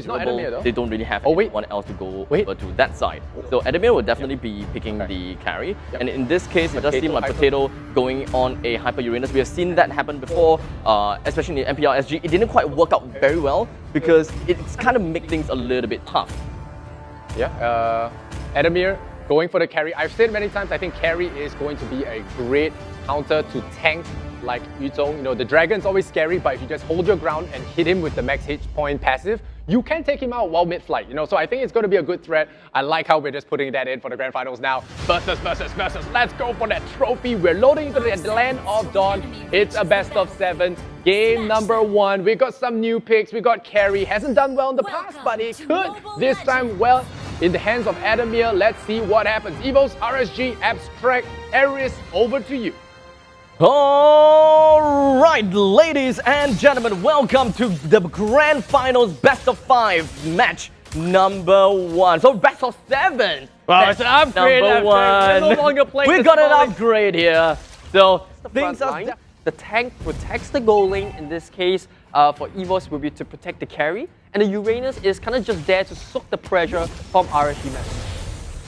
it's not available, Adamir, though. they don't really have anyone else to go over to that side. So Adamir will definitely be picking the carry. And in this case, it does seem like Potato going on a Hyper Uranus. We have seen that happen before, especially in the MPL RSG. It didn't quite work out very well because it's kind of make things a little bit tough. Yeah, Adamir going for the carry. I've said many times, I think carry is going to be a great counter to tank like Yuzhong. You know, the Dragon's always scary, but if you just hold your ground and hit him with the max hit point passive, you can take him out while mid-flight, you know, so I think it's going to be a good threat. I like how we're just putting that in for the Grand Finals now. Versus. Let's go for that trophy. We're loading into the land of Dawn. It's a best of 7. Game number 1. We got some new picks. We got Carry. Hasn't done well in the past, but it could this time well in the hands of Adamir. Let's see what happens. EVOS, RSG, Abstract, Aries, over to you. All right, ladies and gentlemen, welcome to the Grand Finals Best of 5 match number 1. So best of 7. Wow, it's an upgrade. Number 1. We're no longer playing we got an upgrade here. So things are the tank protects the goal lane. In this case, for EVOS will be to protect the carry, and the Uranus is kind of just there to soak the pressure from RSG members.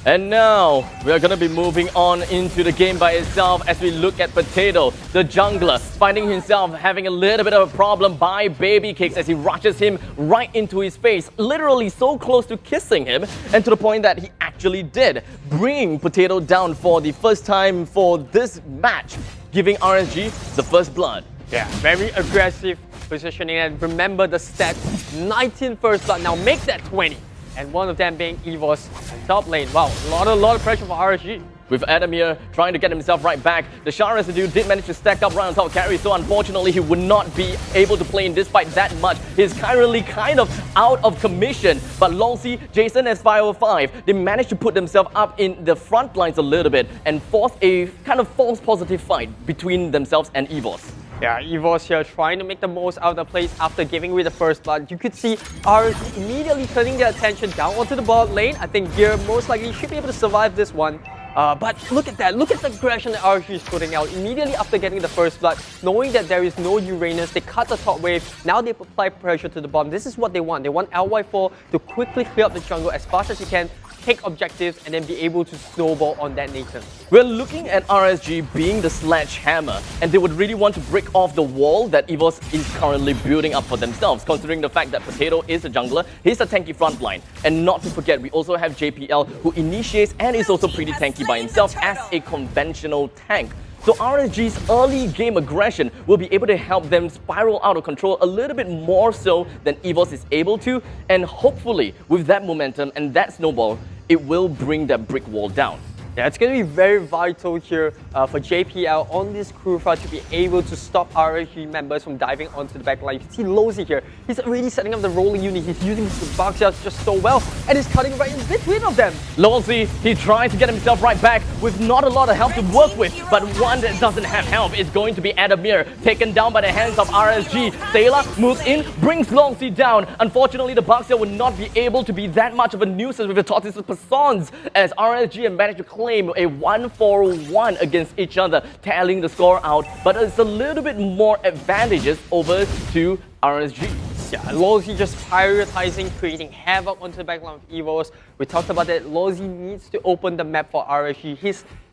And now, we are going to be moving on into the game by itself as we look at Potato, the jungler, finding himself having a little bit of a problem by Baby Kicks as he rushes him right into his face, literally so close to kissing him, and to the point that he actually did, bringing Potato down for the first time for this match, giving RSG the first blood. Yeah, very aggressive positioning, and remember the stats, 19 first blood, now make that 20. And one of them being EVOS top lane. Wow, a lot of pressure for RSG. With Adamir trying to get himself right back, the Shah Residue did manage to stack up right on top of carry, so unfortunately he would not be able to play in this fight that much. He's currently kind of out of commission, but Longsi, Jason as 505, they managed to put themselves up in the front lines a little bit and force a kind of false positive fight between themselves and EVOS. Yeah, EVOS here trying to make the most out of the place after giving away the first blood. You could see RSG immediately turning their attention down onto the bot lane. I think Gear most likely should be able to survive this one. But look at that, look at the aggression that RSG is putting out. Immediately after getting the first blood, knowing that there is no Uranus, they cut the top wave, now they apply pressure to the bottom. This is what they want. They want LY4 to quickly clear up the jungle as fast as you can, take objectives, and then be able to snowball on that Nathan. We're looking at RSG being the sledgehammer, and they would really want to break off the wall that EVOS is currently building up for themselves, considering the fact that Potato is a jungler, he's a tanky frontline. And not to forget, we also have JPL, who initiates and is also pretty tanky by himself as a conventional tank. So RSG's early game aggression will be able to help them spiral out of control a little bit more so than EVOS is able to, and hopefully with that momentum and that snowball, it will bring that brick wall down. Yeah, it's going to be very vital here for JPL on this Kufa to be able to stop RSG members from diving onto the backline. You can see Lozy here. He's already setting up the rolling unit. He's using his box shots just so well, and he's cutting right in between of them. Lozy, he tries to get himself right back with not a lot of help to work with, but one that doesn't have help is going to be Adamir, taken down by the hands of RSG. Sayla moves in, brings Lozy down. Unfortunately, the Boxer would not be able to be that much of a nuisance with the Tortoise's Persons as RSG had managed to claim a 1-for-1 against each other, tallying the score out, but it's a little bit more advantageous over to RSG. Yeah, Lozy just prioritizing creating havoc onto the backline of EVOS. We talked about that. Lozy needs to open the map for RSG.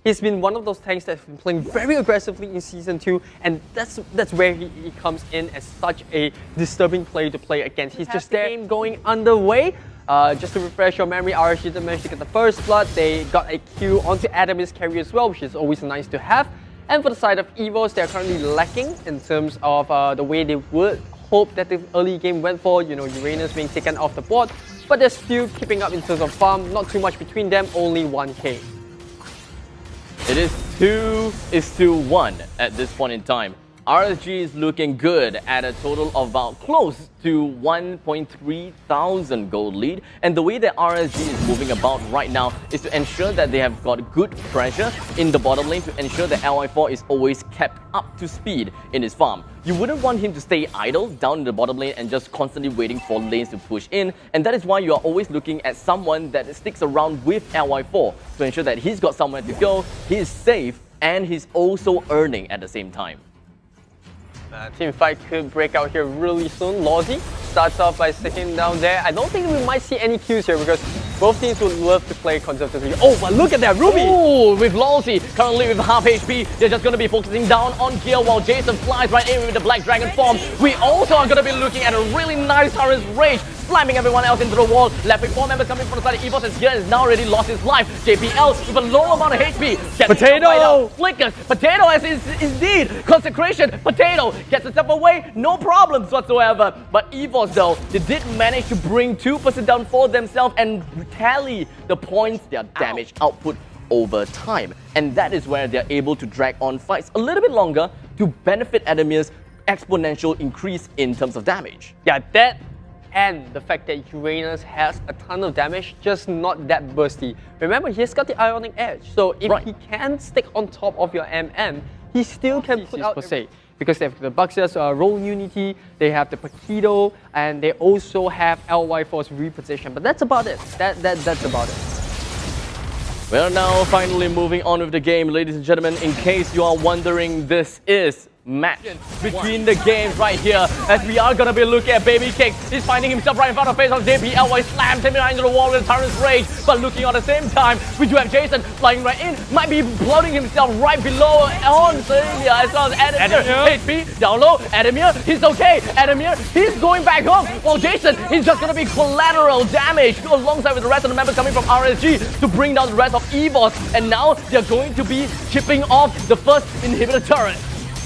He's been one of those tanks that's been playing very aggressively in Season 2, and that's where he comes in as such a disturbing player to play against. He's just there. Game going underway. Just to refresh your memory, RSG did manage to get the first blood. They got a Q onto Adam's carry as well, which is always nice to have. And for the side of EVOS, they're currently lacking in terms of the way they would hope that the early game went for, you know, Uranus being taken off the board. But they're still keeping up in terms of farm, not too much between them, only 1k. It is 2-1 at this point in time. RSG is looking good at a total of about close to 1.3 thousand gold lead, and the way that RSG is moving about right now is to ensure that they have got good pressure in the bottom lane to ensure that LI4 is always kept up to speed in his farm. You wouldn't want him to stay idle down in the bottom lane and just constantly waiting for lanes to push in, and that is why you are always looking at someone that sticks around with LI4 to ensure that he's got somewhere to go, he is safe, and he's also earning at the same time. Team fight could break out here really soon. Lozy starts off by sticking down there. I don't think we might see any kills here because both teams would love to play conservatively. Oh, but look at that, Ruby! Ooh, with Lawsy currently with half HP, they're just going to be focusing down on gear while Jason flies right in with the Black Dragon form. We also are going to be looking at a really nice turret rage, slamming everyone else into the wall. Left with 4 members coming from the side of EVOS, and Gear has now already lost his life. JPL with a low amount of HP. Potato! Right Flickers. Potato has indeed consecration. Potato gets a step away, no problems whatsoever. But EVOS though, they did manage to bring 2% down for themselves and tally the points, their damage output over time. And that is where they're able to drag on fights a little bit longer to benefit Adamir's exponential increase in terms of damage. Yeah, that and the fact that Uranus has a ton of damage, just not that bursty. Remember, he's got the Ionic Edge, so if he can stick on top of your MM, he still can put out per se. Because they have the Buxia's Roll Unity, they have the Paquito, and they also have LY Force reposition. But that's about it. That's about it. We're now finally moving on with the game, ladies and gentlemen. In case you are wondering, this is match between the games right here, as we are gonna be looking at Baby Cake. He's finding himself right in front of face of JPL, slams him into the wall with Tyrant's Rage, but looking at the same time, we do have Jason flying right in, might be bloating himself right below on Celia, as well as Adamir. HP down low, Adamir, he's okay, Adamir, he's going back home, while Jason, he's just gonna be collateral damage alongside with the rest of the members coming from RSG to bring down the rest of EVOS, and now they're going to be chipping off the first inhibitor turret.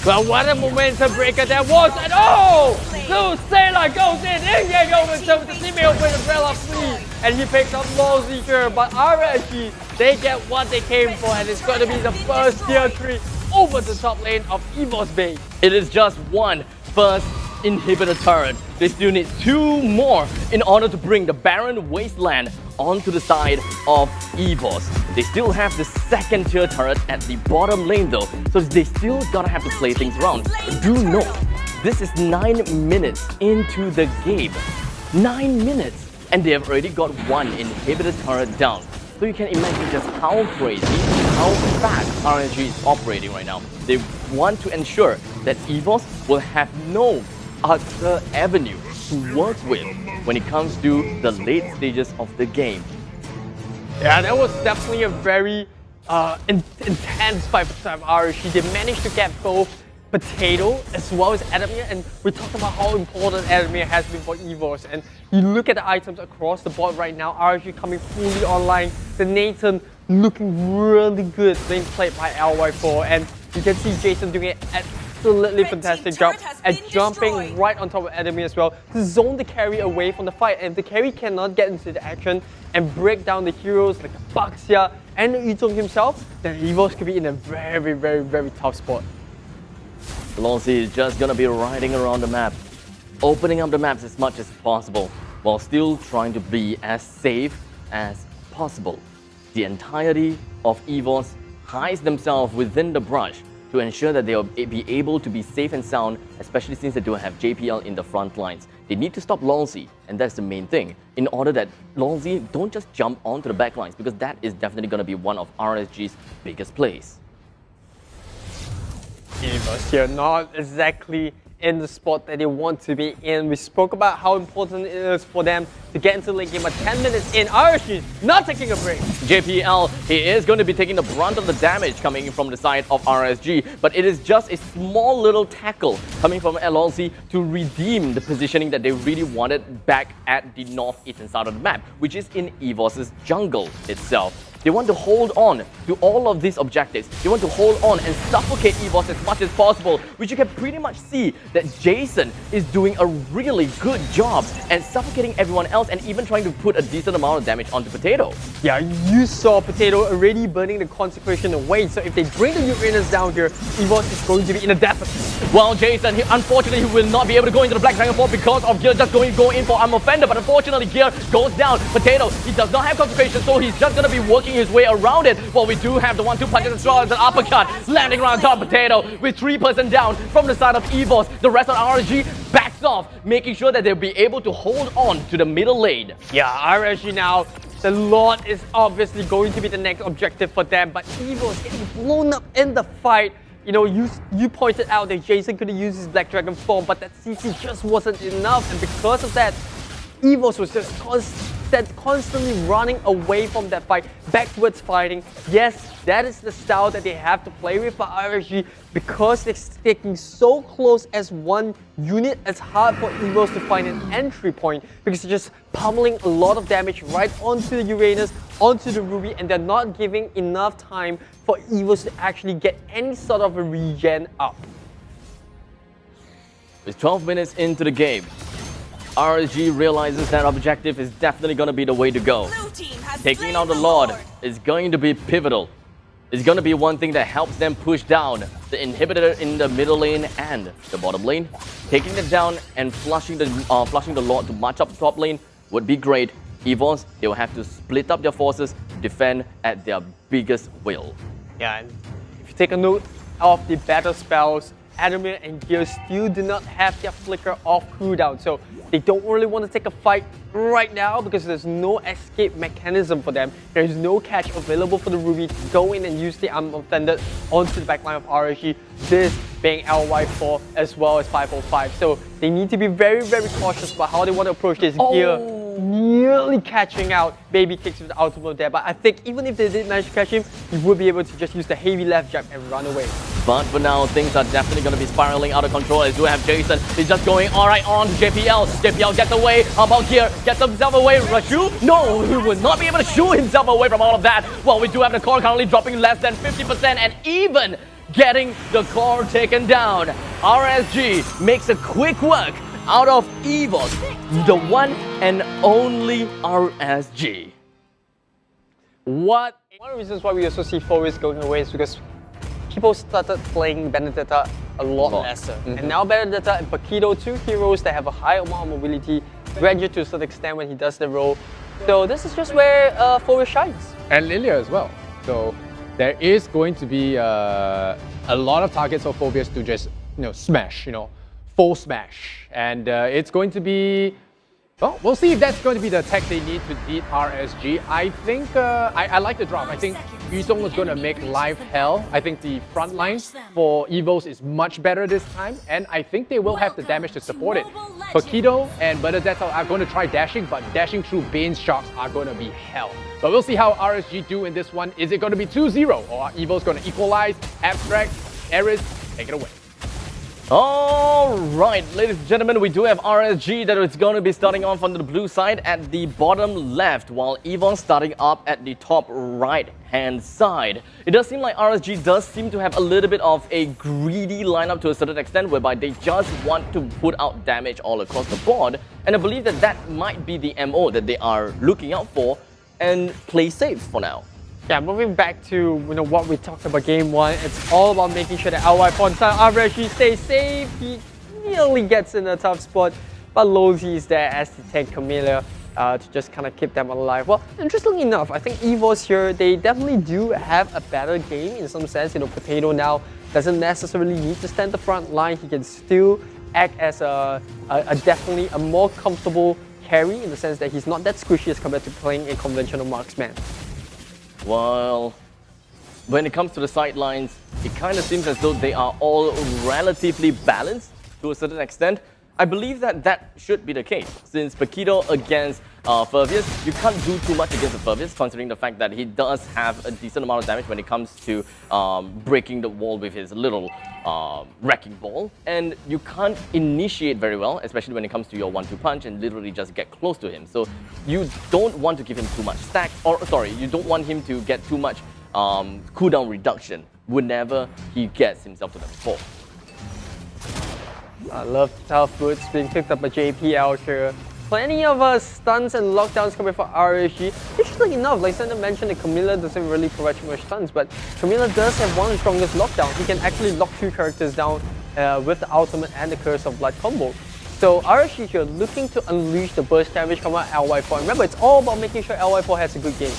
Well, what a momentum breaker that was, and oh! So Sailor goes in-game momentum with the female with Umbrella free, and he picks up Lawsy here, but RSG, they get what they came for, and it's going to be the first tier 3 over the top lane of EVOS base. It is just one first inhibitor turret. They still need 2 more in order to bring the barren wasteland onto the side of EVOS. They still have the second tier turret at the bottom lane though, so they still gotta have to play things around. Do note, this is 9 minutes into the game. 9 minutes, and they have already got 1 inhibitor turret down. So you can imagine just how crazy, how fast RSG is operating right now. They want to ensure that EVOS will have no other avenue to work with when it comes to the late stages of the game. Yeah, that was definitely a very intense fight for RSG. They managed to get both Potato as well as Adamir, and we talked about how important Adamir has been for EVOS. And you look at the items across the board right now, RSG coming fully online, the Nathan looking really good, being played by LY4, and you can see Jason doing an absolutely fantastic job at jumping right on top of Adamir as well to zone the carry away from the fight. And if the carry cannot get into the action and break down the heroes like Buxia and Yuzong himself, then EVOS could be in a very, very, very tough spot. Lawsy is just gonna be riding around the map, opening up the maps as much as possible, while still trying to be as safe as possible. The entirety of EVOS hides themselves within the brush to ensure that they'll be able to be safe and sound, especially since they do have JPL in the front lines. They need to stop Lawsy, and that's the main thing, in order that Lawsy don't just jump onto the back lines, because that is definitely gonna be one of RSG's biggest plays. EVOS here, not exactly in the spot that they want to be in. We spoke about how important it is for them to get into the late game, but 10 minutes in, RSG not taking a break. JPL, he is going to be taking the brunt of the damage coming from the side of RSG, but it is just a small little tackle coming from LLC to redeem the positioning that they really wanted back at the northeastern side of the map, which is in EVOS's jungle itself. They want to hold on to all of these objectives. They want to hold on and suffocate EVOS as much as possible, which you can pretty much see that Jason is doing a really good job and suffocating everyone else and even trying to put a decent amount of damage onto Potato. Yeah, you saw Potato already burning the consecration away, so if they bring the Uranus down here, EVOS is going to be in a deficit. Well, Jason, unfortunately, he will not be able to go into the Black Dragon Form because of Gear just going to go in for Armor Fender, but unfortunately, Gear goes down. Potato, he does not have consecration, so he's just going to be working his way around it. Well, we do have the 1-2 punches as well as an uppercut landing around top Potato with 3% down from the side of EVOS. The rest of RSG backs off, making sure that they'll be able to hold on to the middle lane. Yeah, RSG now, the Lord is obviously going to be the next objective for them, but EVOS getting blown up in the fight. You know, you pointed out that Jason could have used his Black Dragon form, but that CC just wasn't enough, and because of that, EVOS was just constantly running away from that fight, backwards fighting. Yes, that is the style that they have to play with, but RSG, because they're sticking so close as one unit, it's hard for EVOS to find an entry point because they're just pummeling a lot of damage right onto the Uranus, onto the Ruby, and they're not giving enough time for EVOS to actually get any sort of a regen up. It's 12 minutes into the game. RSG realizes that objective is definitely going to be the way to go. Taking out the Lord is going to be pivotal. It's going to be one thing that helps them push down the inhibitor in the middle lane and the bottom lane. Taking it down and flushing the Lord to match up the top lane would be great. EVOS, they will have to split up their forces to defend at their biggest will. Yeah, and if you take a note of the battle spells, Adamir and Gear still do not have their flicker off cooldown, so they don't really want to take a fight right now because there's no escape mechanism for them. There's no catch available for the Ruby to go in and use the unoffended onto the backline of RSG, this being LY4 as well as 505. So they need to be very, very cautious about how they want to approach this. Gear nearly catching out Baby Kicks with the ultimate there, but I think even if they did manage to catch him, he would be able to just use the heavy left jab and run away. But for now, things are definitely going to be spiraling out of control. As we have Jason, he's just going alright on to JPL. JPL gets away. How about here? Gets himself away. Rashu? No, he will not be able to shoot himself away from all of that. Well, we do have the core currently dropping less than 50% and even getting the core taken down. RSG makes a quick work out of EVOS, the one and only RSG. One of the reasons why we also see Phoebus going away is because people started playing Benedetta a lot lesser. And now Benedetta and Paquito, two heroes that have a high amount of mobility, Ranger to a certain extent when he does the role. So this is just where Phoebus shines. And Lilia as well. So there is going to be a lot of targets for Phoebus to just, smash, full smash. And it's going to be, well, we'll see if that's going to be the tech they need to beat RSG. I think, I like the drop. I think Yuzong was going to make life hell. I think the front line for EVOS is much better this time. And I think they will have the damage to support it. Paquito and Benedetta are going to try dashing, but dashing through Bane's shocks are going to be hell. But we'll see how RSG do in this one. Is it going to be 2-0 or are EVOS going to equalize? Abstract, Eris, take it away. Alright, ladies and gentlemen, we do have RSG that is going to be starting off on the blue side at the bottom left, while EVOS starting up at the top right hand side. It does seem like RSG does seem to have a little bit of a greedy lineup to a certain extent, whereby they just want to put out damage all across the board, and I believe that that might be the MO that they are looking out for and play safe for now. Yeah, moving back to what we talked about game one, it's all about making sure that LY4 RSG stays safe. He nearly gets in a tough spot, but Lozi is there as to take Camilla to just kind of keep them alive. Well, interestingly enough, I think EVOS here, they definitely do have a better game in some sense. Potato now doesn't necessarily need to stand the front line. He can still act as a definitely a more comfortable carry in the sense that he's not that squishy as compared to playing a conventional marksman. Well, when it comes to the sidelines, it kind of seems as though they are all relatively balanced to a certain extent. I believe that that should be the case, since Paquito against Fervius, you can't do too much against the Fervius, considering the fact that he does have a decent amount of damage when it comes to breaking the wall with his little wrecking ball. And you can't initiate very well, especially when it comes to your 1-2 punch and literally just get close to him. So you don't want to give him too much stack, or sorry, you don't want him to get too much cooldown reduction whenever he gets himself to the floor. I love tough boots being picked up by JPL here. Plenty of stuns and lockdowns coming for RSG. Interestingly enough, like Sander mentioned, that Camilla doesn't really provide too much stuns, but Camilla does have one of the strongest lockdowns. He can actually lock two characters down with the ultimate and the Curse of Blood combo. So RSG here looking to unleash the burst damage coming out LY4. Remember, it's all about making sure LY4 has a good game.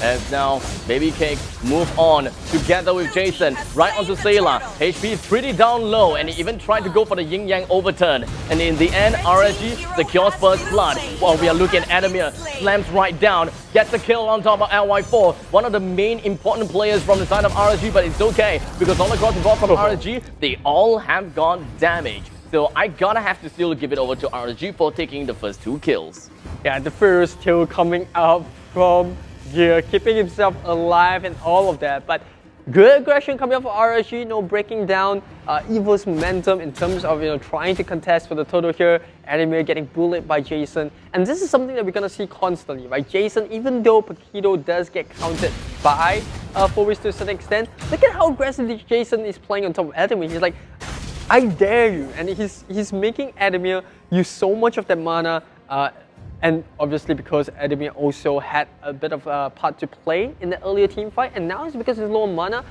As now, Baby Cake move on together with Jason, right onto Sayla. HP is pretty down low, and he even tried to go for the Yin Yang overturn. And in the end, RSG secures first blood. While we are looking at Adamir, slams right down, gets the kill on top of LY4. One of the main important players from the side of RSG, but it's okay, because all across the board from RSG, they all have got damage. So I gotta have to still give it over to RSG for taking the first 2 kills. Yeah, the first kill coming out from Gear, keeping himself alive and all of that. But good aggression coming up for RSG, breaking down EVOS momentum in terms of trying to contest for the total here. Adamir getting bullied by Jason, and this is something that we're gonna see constantly, right? Jason, even though Paquito does get counted by forwards to a certain extent, look at how aggressively Jason is playing on top of Adamir. He's like, I dare you, and he's making Adamir use so much of that mana. And obviously because Adamir also had a bit of a part to play in the earlier team fight, and now it's because he's low on mana.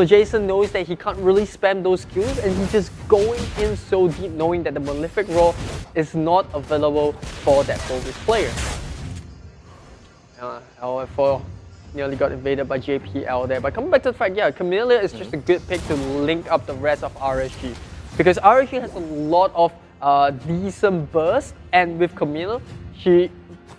Jason knows that he can't really spam those skills, and he's just going in so deep, knowing that the Malefic Roar is not available for that forward player. LF4 nearly got invaded by JPL there, but coming back to the fact, yeah, Camellia is just a good pick to link up the rest of RSG, because RSG has a lot of decent burst, and with Camellia, she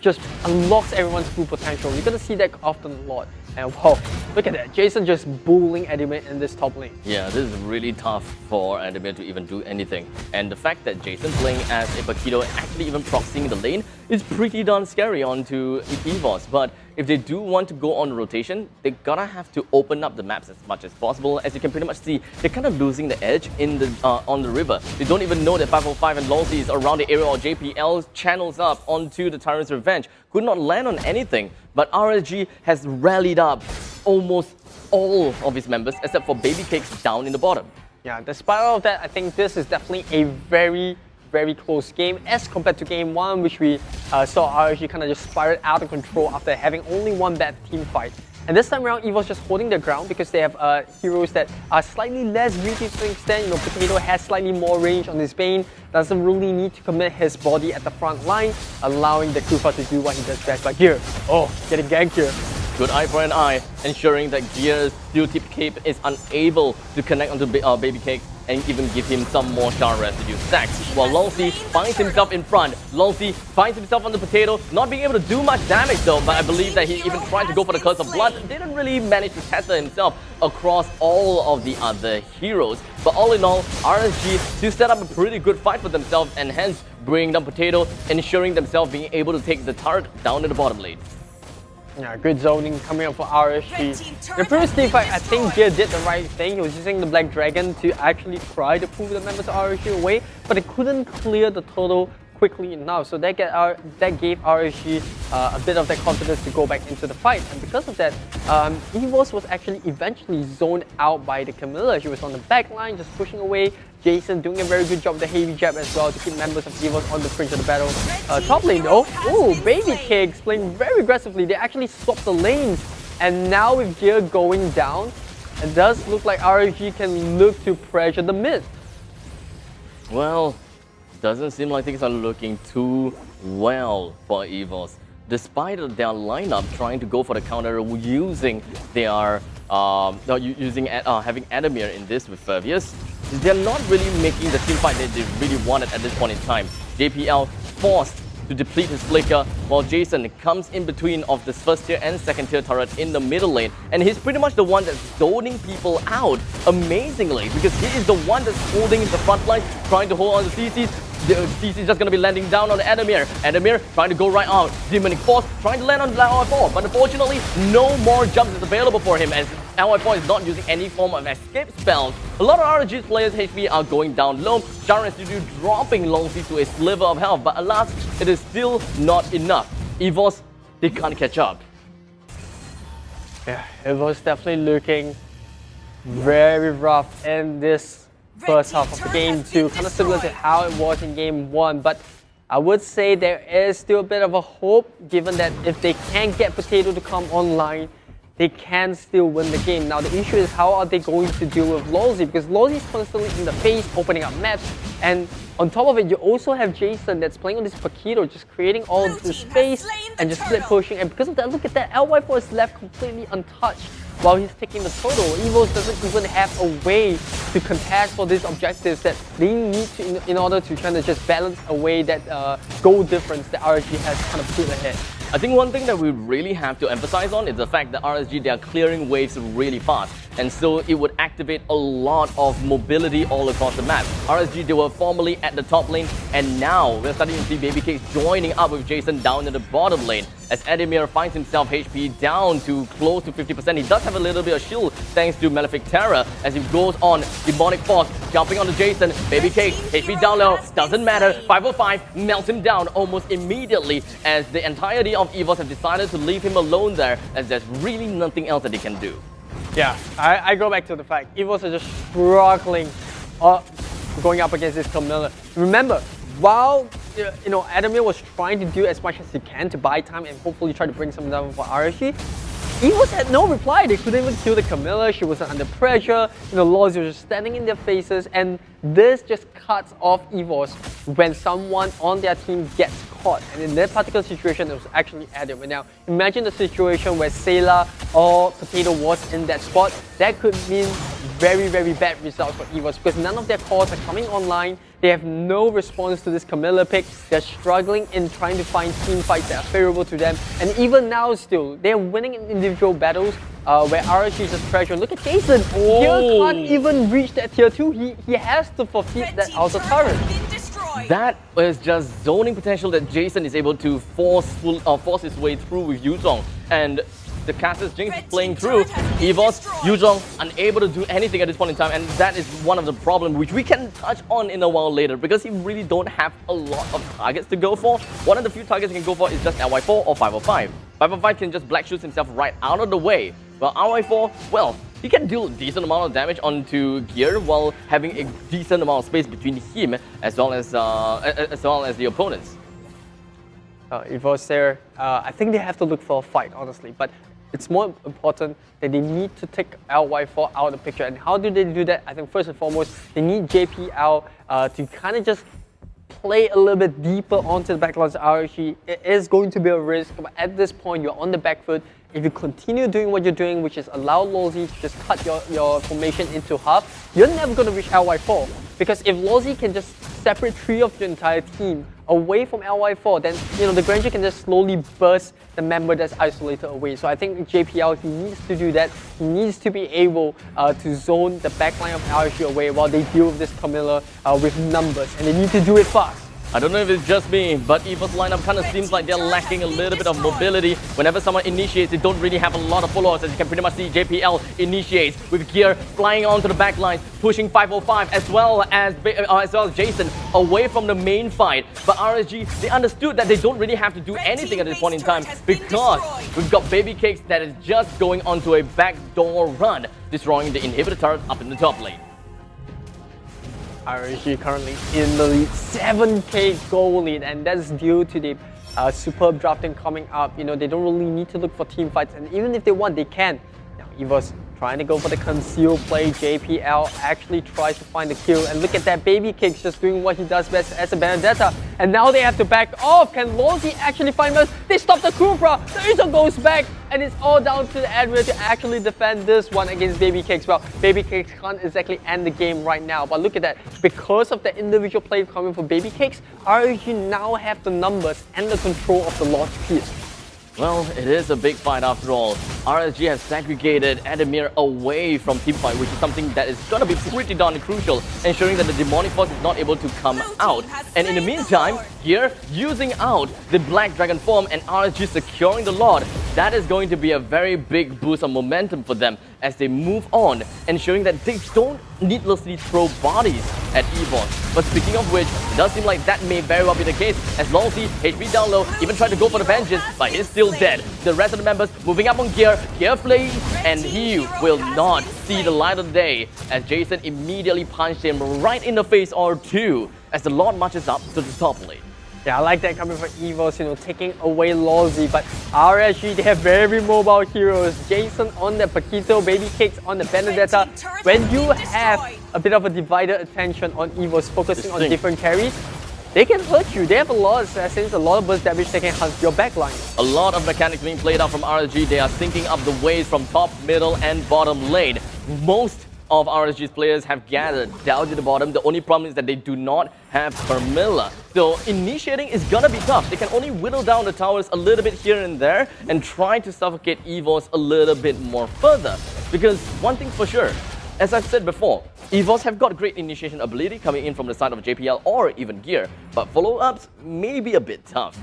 just unlocks everyone's full potential. You're gonna see that often a lot. And wow, look at that. Jason just bullying Adamir in this top lane. Yeah, this is really tough for Adamir to even do anything. And the fact that Jason playing as a Paquito, actually even proxying the lane, is pretty darn scary onto EVOS. But if they do want to go on rotation, they gotta have to open up the maps as much as possible. As you can pretty much see, they're kind of losing the edge in the on the river. They don't even know that 505 and Lolzy is around the area, or JPL channels up onto the Tyrant's Revenge. Could not land on anything, but RSG has rallied up almost all of his members except for Baby Cakes down in the bottom. Yeah, despite all of that, I think this is definitely a very close game as compared to game 1, which we saw RSG kind of just spiraled out of control after having only one bad team fight. And this time around, EVOS just holding their ground because they have heroes that are slightly less greedy to an extent. Paquito has slightly more range on his Bane, doesn't really need to commit his body at the front line, allowing the Kufa to do what he does best. But Gear, getting ganked here. Good eye for an eye, ensuring that Gear's steel tip cape is unable to connect onto Baby Cake and even give him some more shard residue stacks. While Lolzy finds himself in front. Lolzy finds himself on the potato, not being able to do much damage though, but I believe that he even tried to go for the Curse of Blood, didn't really manage to test himself across all of the other heroes. But all in all, RSG to set up a pretty good fight for themselves, and hence bringing down Potato, ensuring themselves being able to take the turret down in the bottom lane. Yeah, good zoning coming up for RSG. The previous team fight, I think Gear did the right thing. He was using the Black Dragon to actually try to pull the members of RSG away, but it couldn't clear the total quickly enough. So that gave RSG a bit of that confidence to go back into the fight. And because of that, EVOS was actually eventually zoned out by the Camellia. She was on the back line, just pushing away. Jason doing a very good job with the heavy jab as well to keep members of EVOS on the fringe of the battle. Top lane though, Baby Cakes playing very aggressively. They actually swapped the lanes. And now with Gear going down, it does look like RSG can look to pressure the mid. Well, doesn't seem like things are looking too well for EVOS. Despite their lineup trying to go for the counter using their having Adamir in this with Fervius, they're not really making the team fight that they really wanted at this point in time. JPL forced to deplete his flicker, while Jason comes in between of this first tier and second tier turret in the middle lane, and he's pretty much the one that's zoning people out amazingly, because he is the one that's holding the front line, trying to hold on to CCs. The CC is just going to be landing down on Adamir. Adamir trying to go right out. Demonic Force trying to land on LY4, but unfortunately no more jumps is available for him, as LY4 is not using any form of escape spells. A lot of RSG's players' HP are going down low. Sharon Studio dropping Lolzy to a sliver of health, but alas, it is still not enough. EVOS, they can't catch up. Yeah, it was definitely looking very rough in this first half of the game 2, kind of similar to how it was in game 1, but I would say there is still a bit of a hope, given that if they can get Potato to come online, they can still win the game. Now the issue is how are they going to deal with Lawsy, because Lawsy is constantly in the face, opening up maps, and on top of it, you also have Jason that's playing on this Paquito, just creating all the space and just split pushing. And because of that, look at that, LY4 is left completely untouched while he's taking the total. EVOS doesn't even have a way to contest for these objectives that they need to in order to kind of just balance away that goal difference that RSG has kind of put ahead. I think one thing that we really have to emphasize on is the fact that RSG, they are clearing waves really fast, and so it would activate a lot of mobility all across the map. RSG, they were formerly at the top lane, and now we're starting to see Baby Cakes joining up with Jason down in the bottom lane. As Edemir finds himself HP down to close to 50%. He does have a little bit of shield thanks to Malefic Terror as he goes on Demonic Force, jumping onto Jason. Baby Cakes, HP down low, doesn't matter. 505 melts him down almost immediately as the entirety of EVOS have decided to leave him alone there, as there's really nothing else that he can do. Yeah, I go back to the fact EVOS are just struggling going up against this Camilla. Remember, while Edemir was trying to do as much as he can to buy time and hopefully try to bring some down for RSG, EVOS had no reply. They couldn't even kill the Camilla. She was under pressure. Lawsy was just standing in their faces, and this just cuts off EVOS when someone on their team gets caught. And in that particular situation, it was actually Adam. Now, imagine the situation where Sailor or Potato was in that spot. That could mean very, very bad results for EVOS because none of their cores are coming online. They have no response to this Camilla pick. They're struggling in trying to find team fights that are favorable to them. And even now still, they're winning in individual battles where RSG is just pressure. Look at Jason. Here can't even reach that tier 2. He has to forfeit that outer turret. That is just zoning potential that Jason is able to force his way through with Yuzong. And the Cassius Jinx is playing through. EVOS, Yuzong, unable to do anything at this point in time, and that is one of the problems which we can touch on in a while later because he really don't have a lot of targets to go for. One of the few targets he can go for is just LY4 or 505. 505 can just black shoot himself right out of the way. Well, RY4, well, he can deal a decent amount of damage onto Gear while having a decent amount of space between him as well as the opponents. EVOS there, I think they have to look for a fight, honestly, but it's more important that they need to take LY4 out of the picture. And how do they do that? I think first and foremost, they need JPL to kind of just play a little bit deeper onto the backlines of RSG. It is going to be a risk, but at this point, you're on the back foot. If you continue doing what you're doing, which is allow Lawsy to just cut your formation into half, you're never going to reach LY4. Because if Lawsy can just separate 3 of your entire team away from LY4, then the Granger can just slowly burst the member that's isolated away. So I think JPL, he needs to do that. He needs to be able to zone the backline of RSG away while they deal with this Camilla with numbers, and they need to do it fast. I don't know if it's just me, but EVOS lineup kind of seems like they're lacking a little bit of mobility. Whenever someone initiates, they don't really have a lot of followers, as you can pretty much see JPL initiates with Gear flying onto the back line, pushing 505 as well as Jason away from the main fight. But RSG, they understood that they don't really have to do anything at this point in time because we've got Baby Cakes that is just going onto a backdoor run, destroying the inhibitor turret up in the top lane. RSG currently in the lead, 7k goal lead, and that's due to the superb drafting coming up. They don't really need to look for team fights, and even if they want, they can. Now EVOS trying to go for the conceal play. JPL actually tries to find the kill, and look at that, Baby Cakes just doing what he does best as a Benedetta, and now they have to back off. Can Lawsy actually find us? They stop the Kufra, the Uzo goes back, and it's all down to the Admiral to actually defend this one against Baby Cakes. Well, Baby Cakes can't exactly end the game right now, but look at that, because of the individual play coming from Baby Cakes, RSG now have the numbers and the control of the Lord's Pierce. Well, it is a big fight after all. RSG has segregated Edemir away from teamfight, which is something that is going to be pretty darn crucial, ensuring that the Demonic Force is not able to come out. And in the meantime, here, using out the Black Dragon form and RSG securing the Lord, that is going to be a very big boost of momentum for them as they move on, ensuring that they don't needlessly throw bodies at EVOS. But speaking of which, it does seem like that may very well be the case, as Lawsy, HP down low, even tried to go for the vengeance, but he's still dead. The rest of the members moving up on Gear flees, and he will not see the light of day as Jason immediately punched him right in the face or two as the Lord marches up to the top lane. Yeah, I like that coming from EVOS, you know, taking away Lawsy. But RSG, they have very mobile heroes. Jason on the Paquito, Baby Cakes on the Benedetta. When you have a bit of a divided attention on EVOS, focusing on different carries, they can hurt you. They have a lot of assassins, a lot of burst damage that can hunt your backline. A lot of mechanics being played out from RSG. They are syncing up the waves from top, middle, and bottom lane. Most of RSG's players have gathered down to the bottom. The only problem is that they do not have Carmilla. So initiating is gonna be tough. They can only whittle down the towers a little bit here and there and try to suffocate EVOS a little bit more further. Because one thing for sure, as I've said before, EVOS have got great initiation ability coming in from the side of JPL or even Gear, but follow-ups may be a bit tough.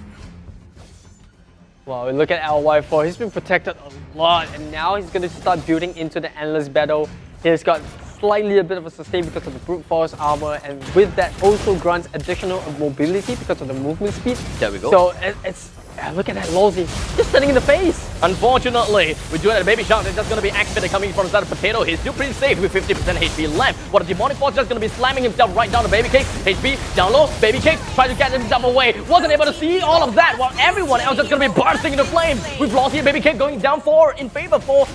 Wow, look at LY4. He's been protected a lot, and now he's going to start building into the endless battle. He's got slightly a bit of a sustain because of the brute force armor, and with that also grants additional mobility because of the movement speed. There we go. So look at that Lawsy, just standing in the face. Unfortunately, we do have a Baby Shark. It's just going to be activated coming from the side of Potato. He's still pretty safe with 50% HP left. What a Demonic Force just going to be slamming himself right down to Baby Cake. HP down low. Baby Cake trying to get himself away. Wasn't able to see all of that while everyone else is going to be bursting into flames. We've lost here. Baby Cake going down 4 in favor for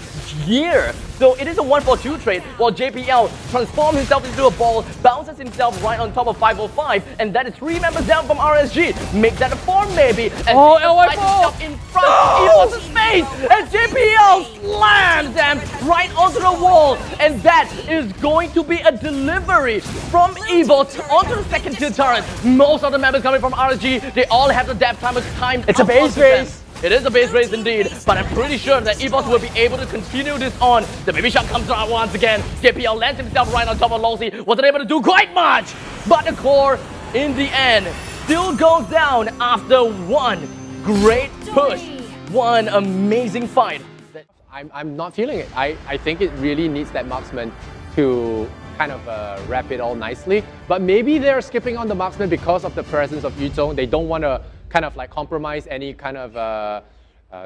Gear. So it is a 1-4-2 trade while JPL transforms himself into a ball, bounces himself right on top of 505, and that is 3 members down from RSG. Make that a 4 maybe. And LY4 in front of EVOS' face, and JPL slams them right onto the wall, and that is going to be a delivery from EVOS onto the second tier turret. Most of the members coming from RSG, they all have the depth time time. It's a base race. It is a base race indeed, but I'm pretty sure that EVOS will be able to continue this on. The Baby Shark comes out once again. JPL lands himself right on top of Lawsy. Wasn't able to do quite much, but the core, in the end, still goes down after one great push, one amazing fight. I'm not feeling it. I think it really needs that marksman to kind of wrap it all nicely. But maybe they're skipping on the marksman because of the presence of Yuzong. They don't want to kind of like compromise any kind of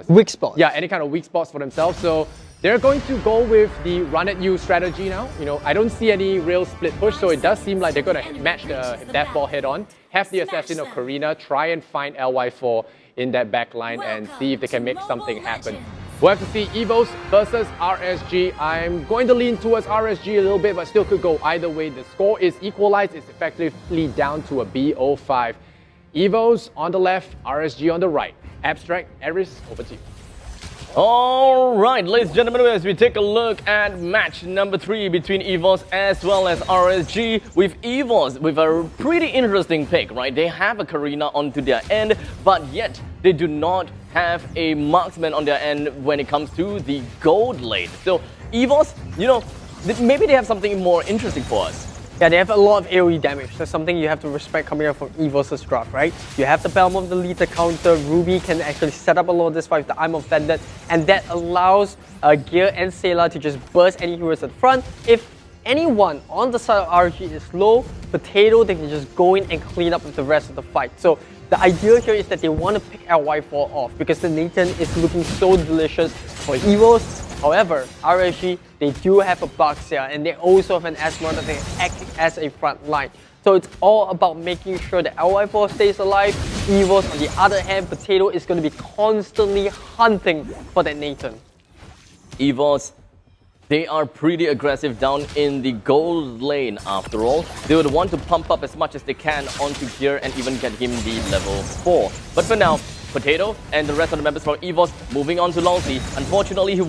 Weak spots. Yeah, any kind of weak spots for themselves. So they're going to go with the run at you strategy now. You know, I don't see any real split push, so it does seem like they're going to match the death ball head on, have the assassin of Karina, try and find LY4 in that back line and see if they can make something happen. We'll have to see EVOS versus RSG. I'm going to lean towards RSG a little bit, but still could go either way. The score is equalized. It's effectively down to a BO5. EVOS on the left, RSG on the right. Abstract, Eris, over to you. All right, ladies and gentlemen, as we take a look at match number 3 between EVOS as well as RSG, with EVOS with a pretty interesting pick, right? They have a Karina onto their end, but yet they do not have a marksman on their end when it comes to the gold lane. So EVOS, you know, maybe they have something more interesting for us. Yeah, they have a lot of AoE damage. That's something you have to respect coming up from EVOS' draft, right? You have the Belm of the Leader counter. Ruby can actually set up a lot of this fight with the I'm Offended, and that allows Gear and Sayla to just burst any heroes at front. If anyone on the side of RG is low, Potato, they can just go in and clean up with the rest of the fight. So the idea here is that they want to pick LY4 off because the Nathan is looking so delicious for EVOS. However, RSG, they do have a Baxia, and they also have an Asmar that they act as a front line. So it's all about making sure that LY4 stays alive. EVOS, on the other hand, Potato is going to be constantly hunting for that Nathan. EVOS, they are pretty aggressive down in the gold lane after all. They would want to pump up as much as they can onto Gear and even get him the level 4. But for now, Potato and the rest of the members from EVOS moving on to Lawsy. Unfortunately,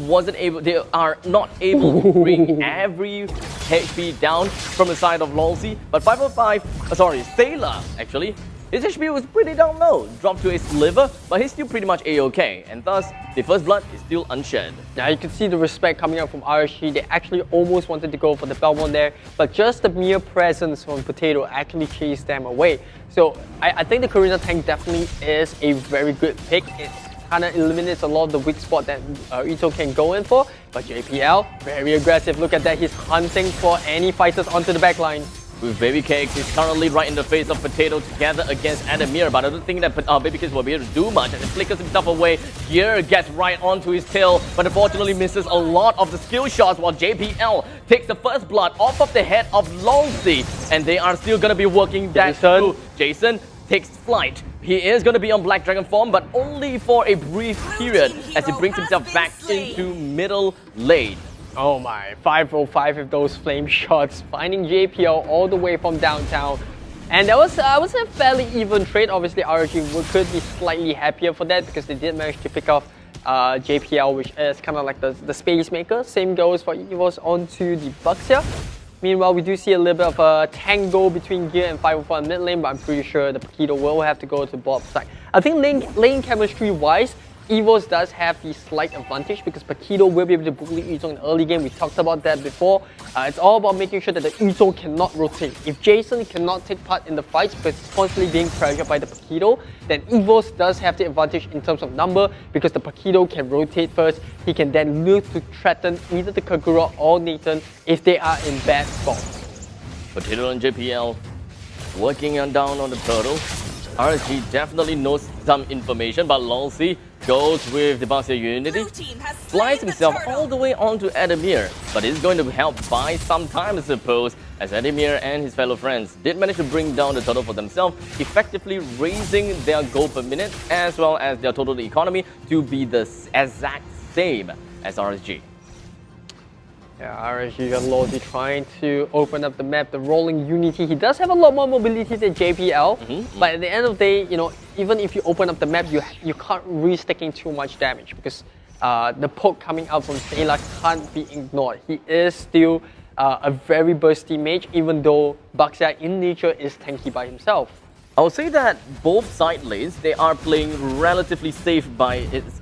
they are not able to bring every HP down from the side of Lawsy. But 505, Sayla actually, his HP was pretty down low, dropped to a sliver, but he's still pretty much A-okay, and thus the first blood is still unshed. Now you can see the respect coming up from RSG. They actually almost wanted to go for the Belmont there, but just the mere presence from Potato actually chased them away. So I think the Karina tank definitely is a very good pick. It kind of eliminates a lot of the weak spot that Ito can go in for, but JPL, very aggressive. Look at that, he's hunting for any fighters onto the backline. With Baby Cakes, he's currently right in the face of Potato together against Adamir, but I don't think that Baby Cakes will be able to do much as he flickers himself away. Gear gets right onto his tail, but unfortunately misses a lot of the skill shots while JPL takes the first blood off of the head of Lawsy, and they are still going to be working that through. Jason takes flight. He is going to be on Black Dragon form, but only for a brief period as he brings himself back into middle lane. Oh my, 505 with those flame shots, finding JPL all the way from downtown. And that was, I would say, a fairly even trade. Obviously, RSG could be slightly happier for that because they did manage to pick off JPL, which is kind of like the space maker. Same goes for EVOS onto the Bucks here. Meanwhile, we do see a little bit of a tango between Gear and 504 in mid lane, but I'm pretty sure the Paquito will have to go to bot side. I think lane chemistry-wise, EVOS does have the slight advantage because Paquito will be able to bully Yuzhong in the early game. We talked about that before. It's all about making sure that the Yuzhong cannot rotate. If Jason cannot take part in the fights because he's constantly being pressured by the Paquito, then EVOS does have the advantage in terms of number because the Paquito can rotate first. He can then look to threaten either the Kagura or Nathan if they are in bad spots. Potato and JPL working down on the turtle. RSG definitely knows some information, but Lolsey goes with the Basia Unity, flies himself all the way onto Adamir, but is going to help buy some time, I suppose, as Adamir and his fellow friends did manage to bring down the total for themselves, effectively raising their goal per minute as well as their total economy to be the exact same as RSG. Yeah, RSG got Lodi trying to open up the map, the rolling Unity. He does have a lot more mobility than JPL, but at the end of the day, you know, even if you open up the map, you can't risk taking too much damage because the poke coming out from Sayla can't be ignored. He is still a very bursty mage, even though Baxia in nature is tanky by himself. I would say that both side lanes, they are playing relatively safe by its,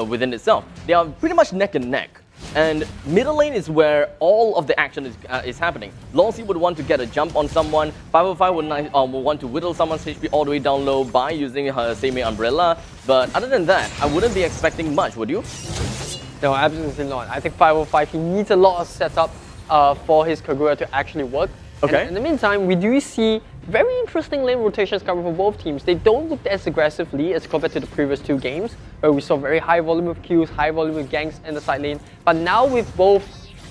within itself. They are pretty much neck and neck. And middle lane is where all of the action is happening. Lolsey would want to get a jump on someone. 505 would want to whittle someone's HP all the way down low by using her Seimei Umbrella. But other than that, I wouldn't be expecting much, would you? No, absolutely not. I think 505, he needs a lot of setup for his Kagura to actually work. Okay. And in the meantime, we do see very interesting lane rotations coming from both teams. They don't look as aggressively as compared to the previous two games, where we saw very high volume of kills, high volume of ganks in the side lane. But now with both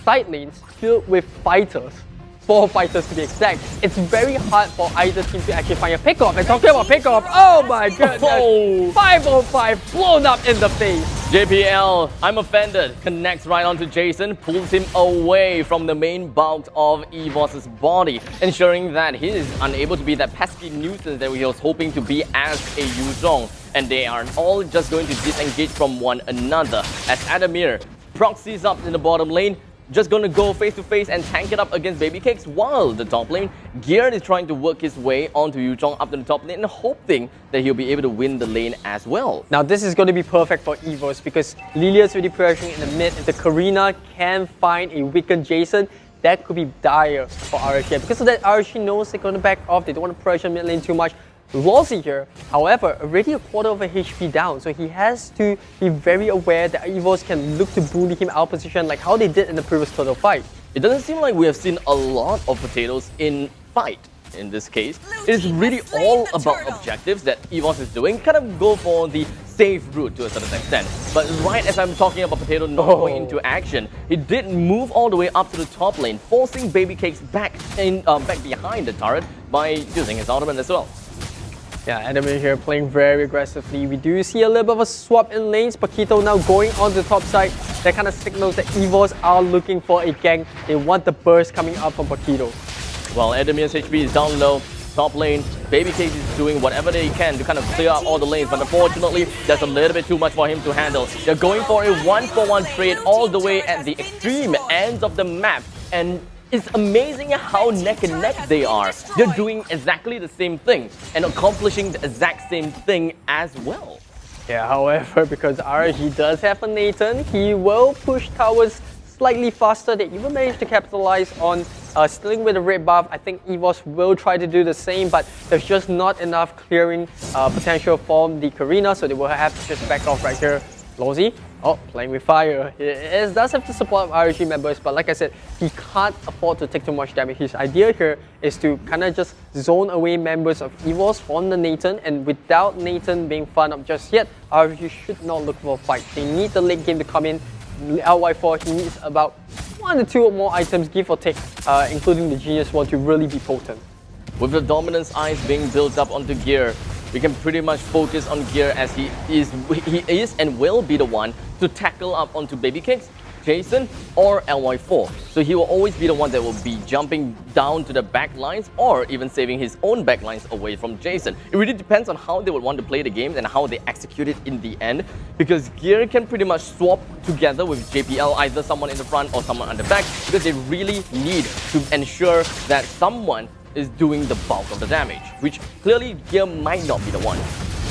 side lanes filled with fighters, 4 fighters to be exact, it's very hard for either team to actually find a pickoff. And talking about pickoff, oh my goodness, Oh. 505 blown up in the face. JPL, I'm offended, connects right onto Jason, pulls him away from the main bulk of EVOS' body, ensuring that he is unable to be that pesky nuisance that he was hoping to be as a Yuzhong. And they are all just going to disengage from one another. As Adamir proxies up in the bottom lane, just going to go face to face and tank it up against Baby Cakes, while the top lane, Gear is trying to work his way onto Yuzhong up to the top lane and hoping that he'll be able to win the lane as well. Now this is going to be perfect for EVOS because Lilia's really pressuring in the mid. If the Karina can find a weakened Jason, that could be dire for RSG. Because of that, RSG knows they're going to back off. They don't want to pressure mid lane too much. Lolsey here, however, already a quarter of a HP down, so he has to be very aware that EVOS can look to bully him out position like how they did in the previous turtle fight. It doesn't seem like we have seen a lot of potatoes in fight in this case. It's really all about objectives that EVOS is doing, kind of go for the safe route to a certain extent. But right as I'm talking about Potato not going into action, he did move all the way up to the top lane, forcing Baby Cakes back behind the turret by using his ultimate as well. Yeah, Adamir here playing very aggressively. We do see a little bit of a swap in lanes. Paquito now going on the top side. That kind of signals that EVOS are looking for a gank. They want the burst coming up from Paquito. Well, Adamir's HP is down low. Top lane, Baby Cakes is doing whatever they can to kind of clear out all the lanes, but unfortunately, there's a little bit too much for him to handle. They're going for a 1-for-1 trade all the way at the extreme ends of the map, and it's amazing how neck and neck they are. They're doing exactly the same thing and accomplishing the exact same thing as well. Yeah, however, because RSG does have a Nathan, he will push towers slightly faster. They even managed to capitalize on stealing with the red buff. I think EVOS will try to do the same, but there's just not enough clearing potential from the Karina, so they will have to just back off right here. Lolsey, playing with fire. He does have the support of RSG members, but like I said, he can't afford to take too much damage. His idea here is to kind of just zone away members of EVOS from the Nathan, and without Nathan being fun up just yet, RSG should not look for a fight. They need the late game to come in. LY4, he needs about 1 or 2 more items, give or take, including the Genius one, to really be potent. With the dominance eyes being built up onto Gear, we can pretty much focus on Gear as he is and will be the one to tackle up onto Baby Cakes, Jason, or LY4. So he will always be the one that will be jumping down to the back lines or even saving his own back lines away from Jason. It really depends on how they would want to play the game and how they execute it in the end, because Gear can pretty much swap together with JPL, either someone in the front or someone on the back, because they really need to ensure that someone is doing the bulk of the damage, which clearly Gear might not be the one.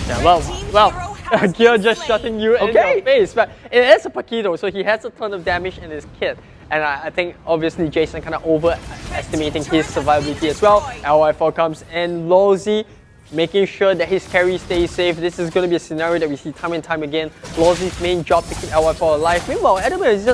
Yeah, well, Gear just shutting you in your face, but it is a Paquito, so he has a ton of damage in his kit. And I think obviously Jason kind of overestimating his survivability as well. LY4 comes in, Lawsy making sure that his carry stays safe. This is going to be a scenario that we see time and time again. Lawsy's main job to keep LY4 alive. Meanwhile, Edamir is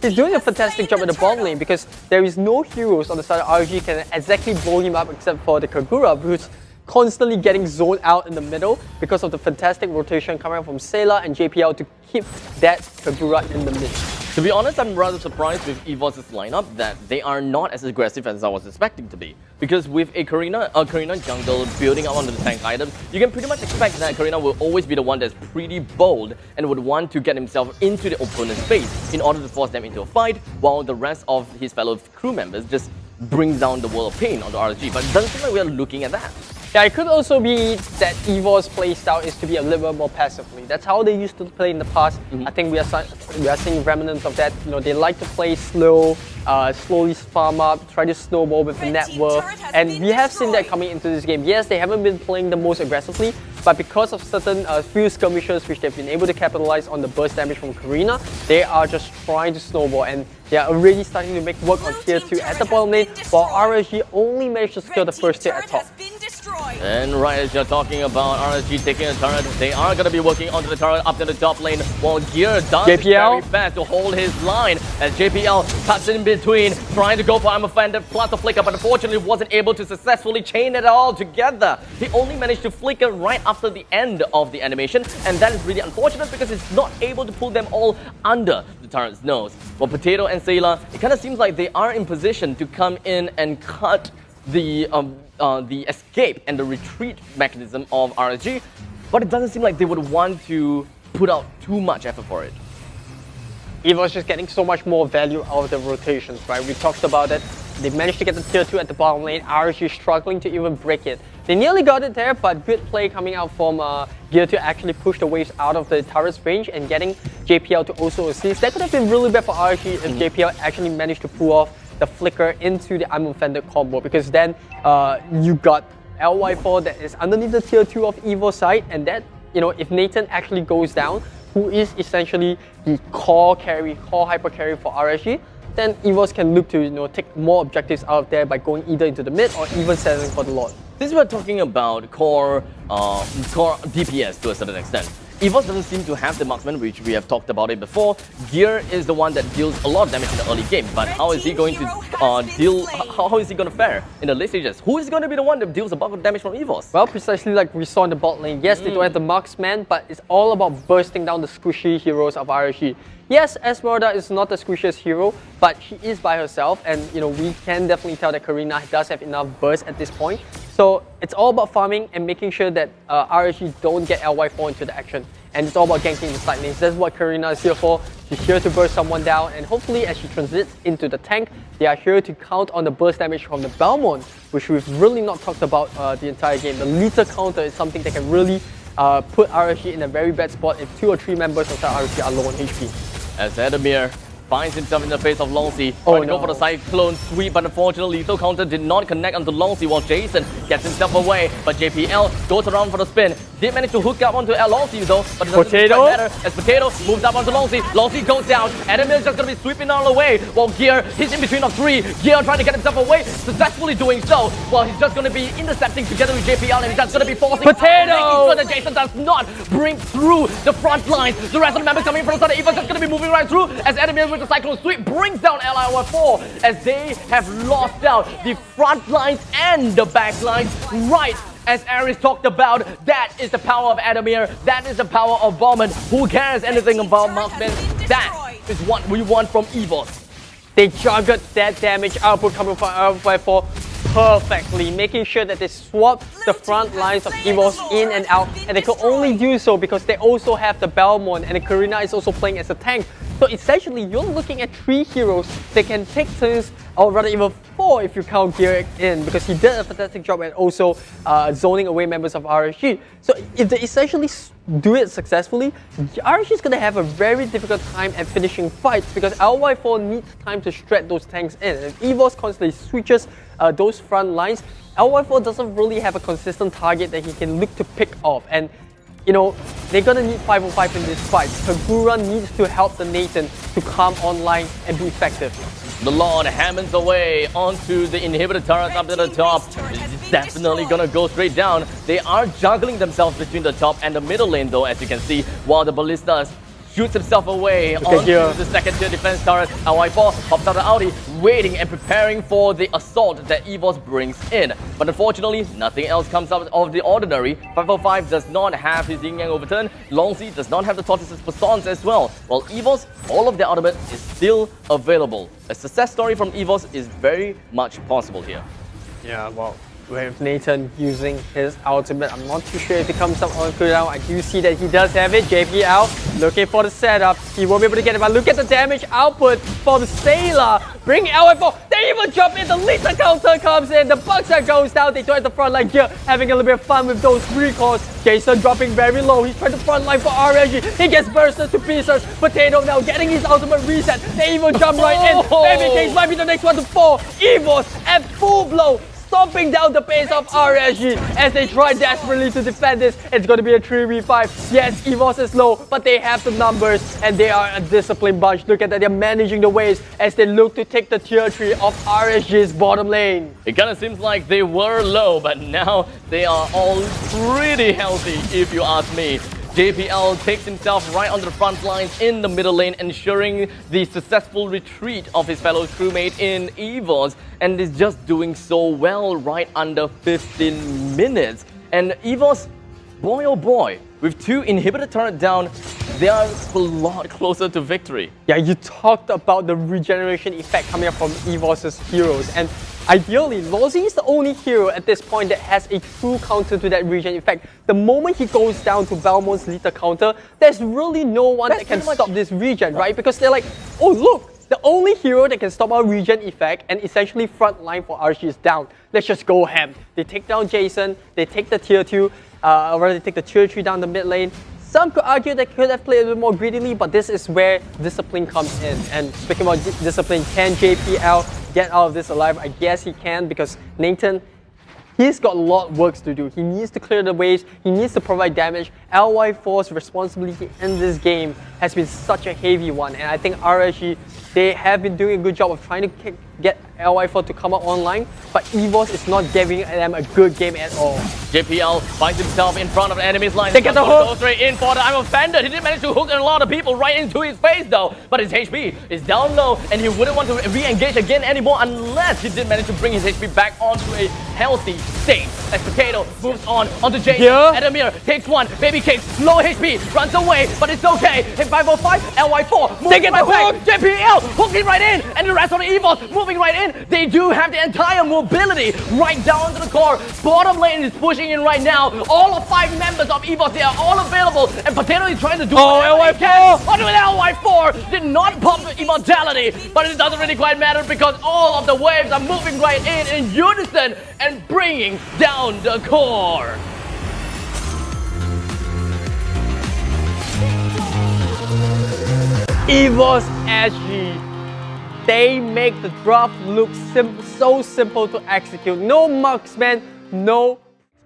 he's doing a fantastic job at the bottom lane because there is no heroes on the side of RSG can exactly blow him up except for the Kagura, who's constantly getting zoned out in the middle because of the fantastic rotation coming from Sayla and JPL to keep that Kagura in the mid. To be honest, I'm rather surprised with EVOS' lineup that they are not as aggressive as I was expecting to be. Because with a Karina jungle building up onto the tank items, you can pretty much expect that Karina will always be the one that's pretty bold and would want to get himself into the opponent's face in order to force them into a fight, while the rest of his fellow crew members just brings down the world of pain onto RSG. But it doesn't seem like we are looking at that. Yeah, it could also be that EVO's playstyle is to be a little bit more passively. That's how they used to play in the past. I think we are seeing remnants of that. You know, they like to play slow, slowly farm up, try to snowball with the net worth. And we have seen that coming into this game. Yes, they haven't been playing the most aggressively, but because of certain few skirmishes which they've been able to capitalize on the burst damage from Karina, they are just trying to snowball and they are already starting to make work on tier 2 at the bottom lane, while RSG only managed to secure the first tier at top. And right as you're talking about RSG taking a turret, they are going to be working onto the turret up to the top lane, while Gear does very fast to hold his line as JPL cuts in between, trying to go for I'm offended plus a flicker, but unfortunately wasn't able to successfully chain it all together. He only managed to flicker right after the end of the animation, and that is really unfortunate because it's not able to pull them all under the turret's nose. While Potato and Sayla, it kind of seems like they are in position to come in and cut the escape and the retreat mechanism of RSG, but it doesn't seem like they would want to put out too much effort for it. EVO's just getting so much more value out of the rotations, right? We talked about it. They managed to get the tier 2 at the bottom lane. RSG struggling to even break it. They nearly got it there, but good play coming out from Gear to actually push the waves out of the turret's range and getting JPL to also assist. That could have been really bad for RSG if JPL actually managed to pull off the flicker into the I'm offended combo, because then you got LY4 that is underneath the tier 2 of EVO side, and that, you know, if Nathan actually goes down, who is essentially the core hyper carry for RSG, then EVOS can look to, you know, take more objectives out of there by going either into the mid or even settling for the Lord. Since we're talking about core DPS to a certain extent, EVOS doesn't seem to have the marksman, which we have talked about it before. Gear is the one that deals a lot of damage in the early game, but how is he going to how is he going to fare in the late stages? Who is going to be the one that deals the bulk of damage from EVOS? Well, precisely like we saw in the bot lane. Yes, they don't have the marksman, but it's all about bursting down the squishy heroes of RSG. Yes, Esmeralda is not the squishiest hero, but she is by herself, and you know, we can definitely tell that Karina does have enough burst at this point. So it's all about farming and making sure that RSG don't get LY4 into the action. And it's all about ganking the side lanes. That's what Karina is here for. She's here to burst someone down, and hopefully as she transits into the tank, they are here to count on the burst damage from the Balmond, which we've really not talked about the entire game. The lethal counter is something that can really put RSG in a very bad spot if 2 or 3 members of that RSG are low on HP. As Edamir finds himself in the face of Longsy, trying to go for the Cyclone sweep, but unfortunately lethal counter did not connect onto Longsy, while Jason gets himself away, but JPL goes around for the spin. Did manage to hook up onto Longsy though, but it doesn't quite matter as Potato moves up onto Longsy. Longsy goes down, Edamir is just going to be sweeping all away, while Gear, he's in between of 3. Gear trying to get himself away, successfully doing so, while he's just going to be intercepting together with JPL, and he's just going to be forcing Potato! Making sure that Jason does not bring through the front lines. The rest of the members coming from the side of EVOS just going to be moving right through as Edamir with the Cyclone sweep brings down LY4 as they have lost out the front lines and the back lines. Right as Aris talked about, that is the power of Edamir, that is the power of Bowman. Who cares anything about marksmen? That is what we want from EVOS. They juggled that damage output coming from LY4 perfectly, making sure that they swap the front lines of EVOS in and out, and they could only do so because they also have the Belmont, and the Karina is also playing as a tank. So essentially, you're looking at 3 heroes that can take turns, or rather even 4 if you count Garrick in, because he did a fantastic job at also zoning away members of RSG. So if they essentially do it successfully, RSG is going to have a very difficult time at finishing fights because LY4 needs time to stretch those tanks in. And if EVOS constantly switches those front lines, LY4 doesn't really have a consistent target that he can look to pick off. And you know, they're gonna need 505 in this fight. Kagura needs to help the Nathan to come online and be effective. The Lord hammers away onto the inhibitor turrets up to the top. It's definitely gonna go straight down. They are juggling themselves between the top and the middle lane though, as you can see, while the Ballistas shoots himself away onto the second tier defense turret. LY4 pops out the Audi, waiting and preparing for the assault that EVOS brings in. But unfortunately, nothing else comes out of the ordinary. 505 does not have his yin yang overturn. Longzi does not have the tortoises persons as well. While EVOS, all of their ultimate is still available. A success story from EVOS is very much possible here. Yeah, well, with Nathan using his ultimate, I'm not too sure if it comes up on cooldown. I do see that he does have it. JPL looking for the setup. He won't be able to get it, but look at the damage output for the Sailor. Bring LF4. They even jump in. The Lita counter comes in. The Buckshot goes down. They try the front line here, having a little bit of fun with those recalls. Jason dropping very low. He's trying to front line for RSG. He gets bursted to pieces. Potato now getting his ultimate reset. They even jump right in. Baby Case might be the next one to fall. EVOS at full blow, stomping down the pace of RSG as they try desperately to defend this. It's going to be a 3v5. Yes, EVOS is low, but they have the numbers and they are a disciplined bunch. Look at that, they're managing the waves as they look to take the tier 3 of RSG's bottom lane. It kind of seems like they were low, but now they are all pretty healthy, if you ask me. JPL takes himself right onto the front lines in the middle lane, ensuring the successful retreat of his fellow crewmate in EVOS, and is just doing so well, right under 15 minutes. And EVOS, boy oh boy, with 2 inhibitor turret down, they are a lot closer to victory. Yeah, you talked about the regeneration effect coming up from EVOS's heroes, and ideally, Lozzy is the only hero at this point that has a true counter to that regen effect. The moment he goes down to Belmont's Lita counter, there's really no one that can stop this regen, right? Because they're like, oh look, the only hero that can stop our regen effect and essentially front line for RSG is down. Let's just go ham. They take down Jason, they take the tier 2, or rather they take the tier 3 down the mid lane. Some could argue they could have played a bit more greedily, but this is where discipline comes in. And speaking about discipline, can JPL get out of this alive? I guess he can, because Nathan, he's got a lot of work to do. He needs to clear the waves, he needs to provide damage. LY4's responsibility in this game has been such a heavy one, and I think RSG, they have been doing a good job of trying to get LY4 to come up online, but EVOS is not giving them a good game at all. JPL finds himself in front of the enemy's line. They get the hook! Go straight in for the I'm offended. He did manage to hook a lot of people right into his face though, but his HP is down low and he wouldn't want to re-engage again anymore unless he did manage to bring his HP back onto a healthy state. As Potato moves on onto Jason. Adamir takes one. Baby Cakes, low HP, runs away, but it's okay. Hit 505, LY4, they get the right hook! back. JPL hooking right in, and the rest of the EVOS moving right in. They do have the entire mobility right down to the core. Bottom lane is pushing in right now. All of 5 members of EVOS, they are all available, and Potato is trying to do LY4! Onto an LY4 did not pop the immortality, but it doesn't really quite matter because all of the waves are moving right in unison and bringing down the core. EVOS SG, they make the draft look so simple to execute. No marksman, no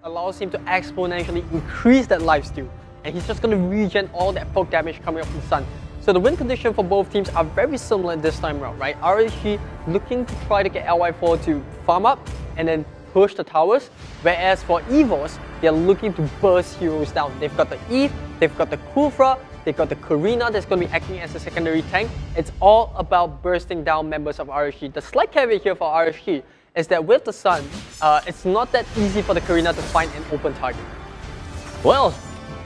allows him to exponentially increase that lifesteal. And he's just going to regen all that poke damage coming up from Sun. So the win condition for both teams are very similar this time around, right? RSG looking to try to get LY4 to farm up and then push the towers, whereas for EVOS, they're looking to burst heroes down. They've got the Eve, they've got the Kufra, they've got the Karina that's going to be acting as a secondary tank. It's all about bursting down members of RSG. The slight caveat here for RSG is that with the Sun, it's not that easy for the Karina to find an open target. Well,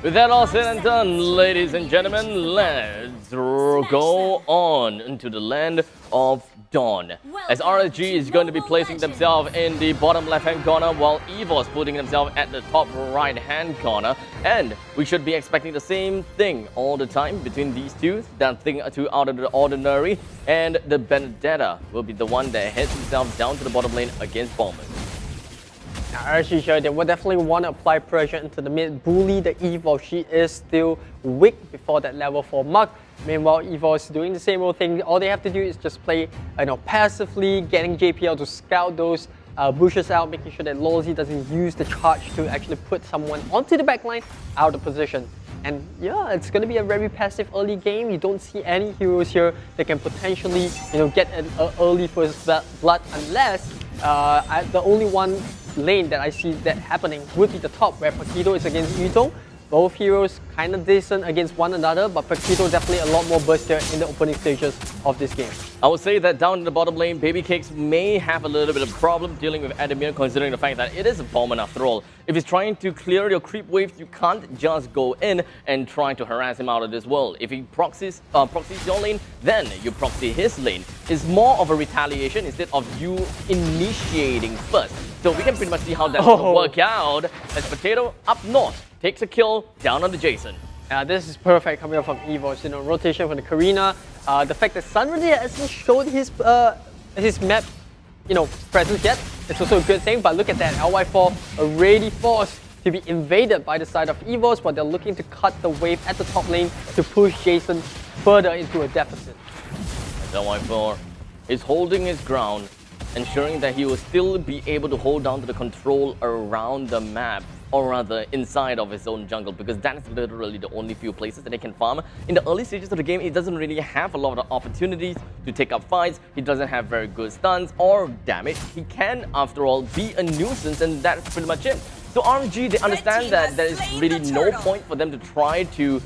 with that all said and done, ladies and gentlemen, let's go on into the land of dawn. As RSG is going to be placing themselves in the bottom left-hand corner, while EVOS putting themselves at the top right-hand corner. And we should be expecting the same thing all the time between these two. That thing too out of the ordinary. And the Benedetta will be the one that heads himself down to the bottom lane against Bournemouth. Now, RSG sure they will definitely want to apply pressure into the mid, bully the EVOS. She is still weak before that level 4 mark. Meanwhile, EVOS doing the same old thing. All they have to do is just play, passively, getting JPL to scout those bushes out, making sure that Lawsy doesn't use the charge to actually put someone onto the backline out of position. And yeah, it's going to be a very passive early game. You don't see any heroes here that can potentially, get an early first blood unless the only one lane that I see that happening would be the top, where Paquito is against Yutong. Both heroes kind of decent against one another, but Paquito definitely a lot more burstier in the opening stages of this game. I would say that down in the bottom lane, Baby Cakes may have a little bit of problem dealing with Adamir, considering the fact that it is a Bowman after all. If he's trying to clear your creep waves, you can't just go in and try to harass him out of this world. If he proxies your lane, then you proxy his lane. It's more of a retaliation instead of you initiating first. So we can pretty much see how that's going to work out as Potato up north takes a kill down on the Jason. This is perfect coming up from EVOS. Rotation from the Karina. The fact that Sun really hasn't showed his map, presence yet, it's also a good thing. But look at that, LY4 already forced to be invaded by the side of EVOS, but they're looking to cut the wave at the top lane to push Jason further into a deficit. LY4 is holding his ground, ensuring that he will still be able to hold down to the control around the map, or rather inside of his own jungle, because that is literally the only few places that they can farm. In the early stages of the game, he doesn't really have a lot of opportunities to take up fights. He doesn't have very good stuns or damage. He can, after all, be a nuisance, and that's pretty much it. So RSG, they understand that there is really no point for them to try to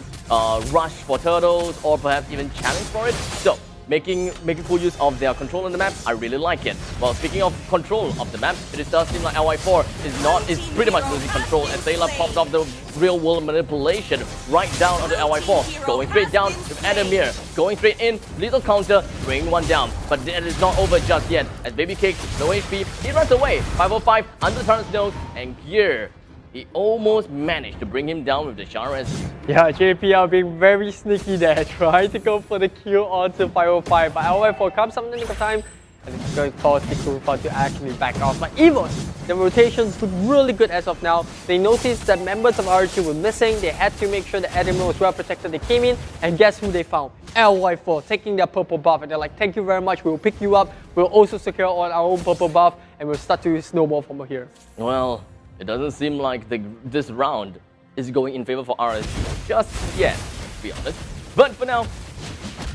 rush for turtles or perhaps even challenge for it. So making full use of their control on the map, I really like it. Well, speaking of control of the map, it does seem like LY4 is pretty much losing control as Sayla pops off the real world manipulation right down onto LY4, going straight down with Adamir, going straight in, little counter, bringing one down. But it is not over just yet, as Baby Cake, no HP, he runs away, 505 under the Turnip's nose, and here, he almost managed to bring him down with the RSG. Yeah, JPL being very sneaky there, trying to go for the kill onto 505, but LY4 comes up in the nick of time, and it's going to force the Kurufa to actually back off. But EVOS, the rotations look really good as of now. They noticed that members of RSG were missing. They had to make sure the Admiral was well protected. They came in, and guess who they found? LY4, taking their purple buff, and they're like, thank you very much, we'll pick you up, we'll also secure on our own purple buff, and we'll start to snowball from here. Well, it doesn't seem like this round is going in favor for RSG just yet, to be honest. But for now,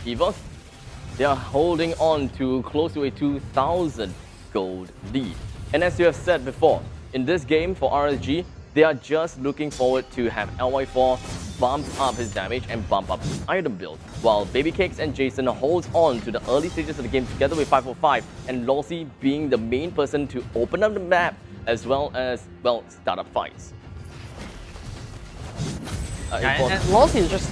EVOS, they are holding on to close to a 2,000 gold lead. And as you have said before, in this game for RSG, they are just looking forward to have LY4 bump up his damage and bump up his item build, while Baby Cakes and Jason holds on to the early stages of the game together with 505, and Lawsy being the main person to open up the map as well as, well, start up fights. And Lawsy is just,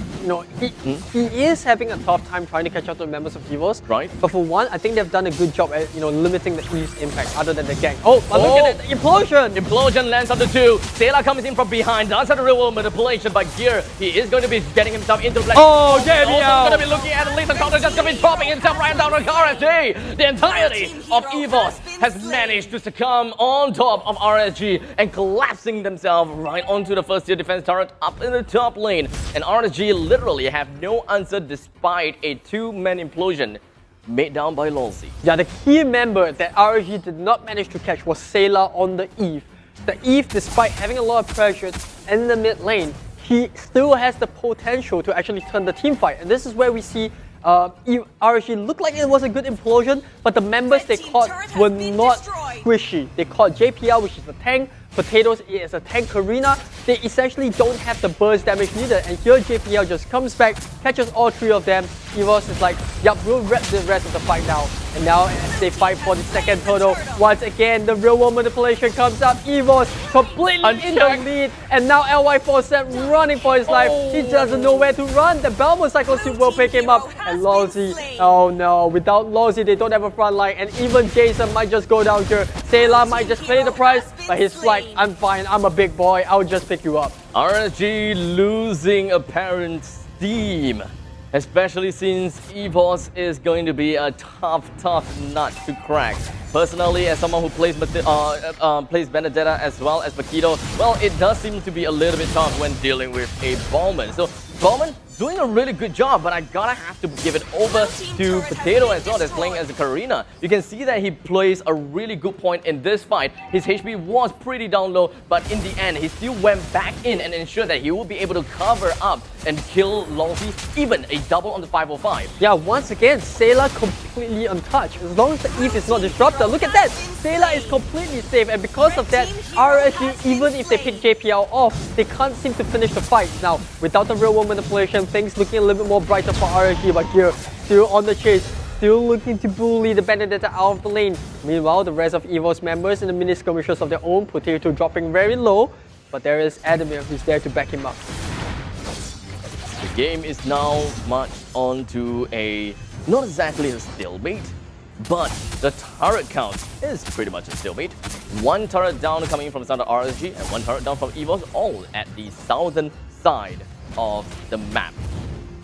he is having a tough time trying to catch up to the members of EVOS. Right. But for one, I think they've done a good job at, limiting the Eve's impact other than the gang. Oh, but look at it, the implosion! Implosion lands on the 2. Sayla comes in from behind, does have a real world manipulation, but here he is going to be getting himself into the flash. Oh, JBL! Also going to be looking at the lethal counter, just going to be dropping himself right down on RSG. The entirety of EVOS has managed to succumb on top of RSG and collapsing themselves right onto the first tier defense turret up in the top lane. And RSG literally have no answer despite a 2-man implosion made down by Lawsy. Yeah, the key member that RSG did not manage to catch was Sayla on the Eve. The Eve, despite having a lot of pressure in the mid lane, he still has the potential to actually turn the team fight. And this is where we see RSG looked like it was a good implosion, but the members they caught were not squishy. They caught JPL, which is a tank, Potatoes is a tank Karina. They essentially don't have the burst damage needed, and here JPL just comes back, catches all 3 of them, EVOS is like, yup, we'll wrap the rest of the fight now. And now as they fight for the second turtle, once again the real world manipulation comes up. EVOS completely in the lead, and now LY4 set running for his life. He doesn't know where to run. The Belmont Cycle Suit will pick him up, and Lawsy, oh no, without Lawsy they don't have a front line, and even Jason might just go down here. Sayla might just pay the price, but he's like, I'm fine, I'm a big boy, I'll just pick you up. RSG losing apparent steam, especially since EVOS is going to be a tough nut to crack. Personally, as someone who plays Benedetta as well as Paquito, well, it does seem to be a little bit tough when dealing with a Bowman. So Bowman doing a really good job, but I gotta have to give it over to Potato as well, that's playing as a Karina. You can see that he plays a really good point in this fight. His HP was pretty down low, but in the end, he still went back in and ensured that he will be able to cover up and kill Lawsy, even a double on the 505. Yeah, once again, Sayla completely untouched. As long as the Eve is not disrupted, look at that! Sayla is completely safe, and because of that, RSG, even if they pick JPL off, they can't seem to finish the fight. Now, without the real world manipulation, things looking a little bit more brighter for RSG, but here, still on the chase, still looking to bully the Benedetta out of the lane. Meanwhile, the rest of EVOS members in the mini skirmishes of their own, Potato dropping very low, but there is Adamir who's there to back him up. The game is now much onto a, not exactly a stalemate, but the turret count is pretty much a stalemate. One turret down coming from the side of RSG and one turret down from EVOS, all at the southern side of the map.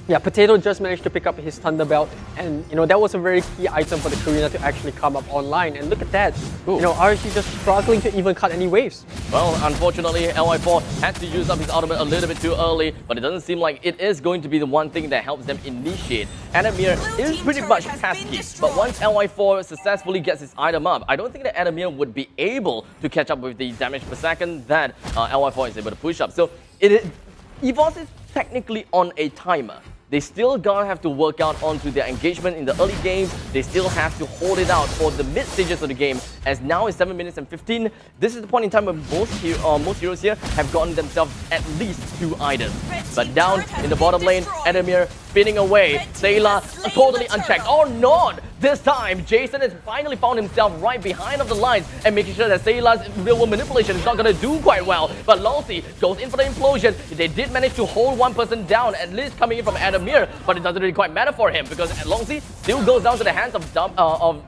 Yeah, Potato just managed to pick up his Thunderbelt, and you know that was a very key item for the Karina to actually come up online. And look at that, you know, RSG just struggling to even cut any waves. Well, unfortunately, LY4 had to use up his ultimate a little bit too early, but it doesn't seem like it is going to be the one thing that helps them initiate. Adamir is pretty much pesky, but once LY4 successfully gets his item up, I don't think that Adamir would be able to catch up with the damage per second that LY4 is able to push up. So EVOS is technically on a timer. They still gonna have to work out onto their engagement in the early games. They still have to hold it out for the mid stages of the game, as now it's 7 minutes and 15. This is the point in time where most heroes here have gotten themselves at least 2 items. But down in the bottom lane, Adamir spinning away. Sayla totally unchecked. Or not! This time, Jason has finally found himself right behind of the lines and making sure that Sayla's real world manipulation is not going to do quite well. But Lawsy goes in for the implosion. They did manage to hold one person down, at least coming in from Adamir, but it doesn't really quite matter for him because Lawsy still goes down to the hands of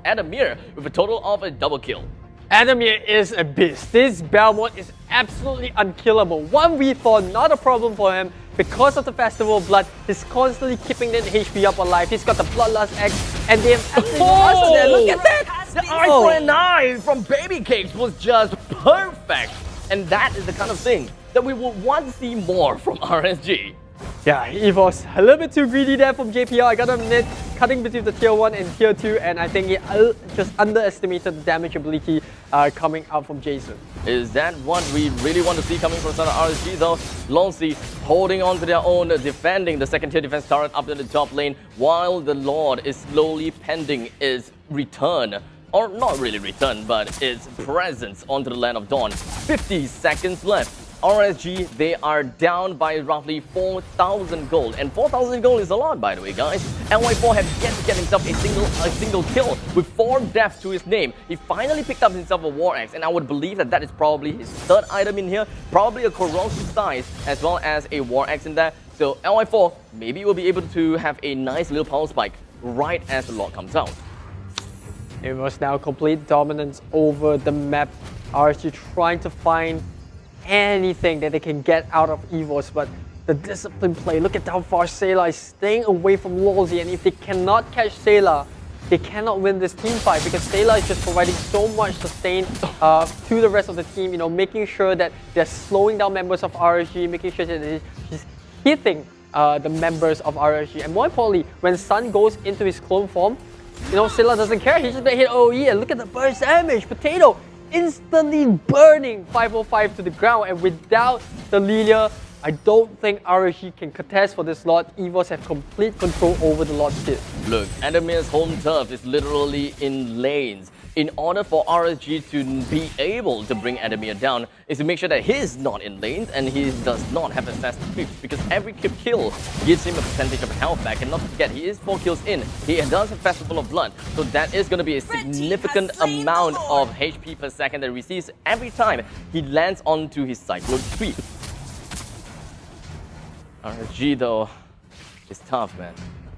Adamir with a total of a double kill. Adamir is a beast. This Belmont is absolutely unkillable. 1v4, not a problem for him. Because of the Festival of Blood, he's constantly keeping that HP up alive. He's got the Bloodlust X, and they have absolutely no answer there. Look at that! The eye for an eye from Baby Cakes was just perfect. And that is the kind of thing that we would want to see more from RSG. Yeah, EVOS a little bit too greedy there from JPL. I gotta admit, cutting between the tier 1 and tier 2, and I think he just underestimated the damage ability coming out from Jason. Is that what we really want to see coming from Sana RSG though? Lawsy holding on to their own, defending the second tier defense turret up in the top lane, while the Lord is slowly pending its return. Or not really return, but its presence onto the land of Dawn. 50 seconds left. RSG, they are down by roughly 4,000 gold. And 4,000 gold is a lot, by the way, guys. LY4 has yet to get himself a single kill with 4 deaths to his name. He finally picked up himself a War Axe, and I would believe that that is probably his 3rd item in here. Probably a corrosive size, as well as a War Axe in there. So LY4 maybe will be able to have a nice little power spike right as the Lord comes out. It was now complete dominance over the map. RSG trying to find anything that they can get out of EVOS, but the discipline play, look at how far Sayla is staying away from Lawsy, and if they cannot catch Sayla, they cannot win this team fight because Sayla is just providing so much sustain to the rest of the team, you know, making sure that they're slowing down members of RSG, making sure that he's hitting the members of RSG, and more importantly, when Sun goes into his clone form, you know, Sayla doesn't care, he's just gonna hit OE, and look at the burst damage. Potato instantly burning 505 to the ground, and without the Lilia, I don't think RSG can contest for this lot. EVOS have complete control over the lot kit. Look, Adamir's home turf is literally in lanes. in order for RSG to be able to bring Adamir down is to make sure that he's not in lanes and he does not have access to creeps, because every creep kill gives him a percentage of health back. And not to forget, he is 4 kills in. He does have Festival of Blood, so that is going to be a significant amount of HP per second that he receives every time he lands onto his Cyclone creep. RSG though is tough, man.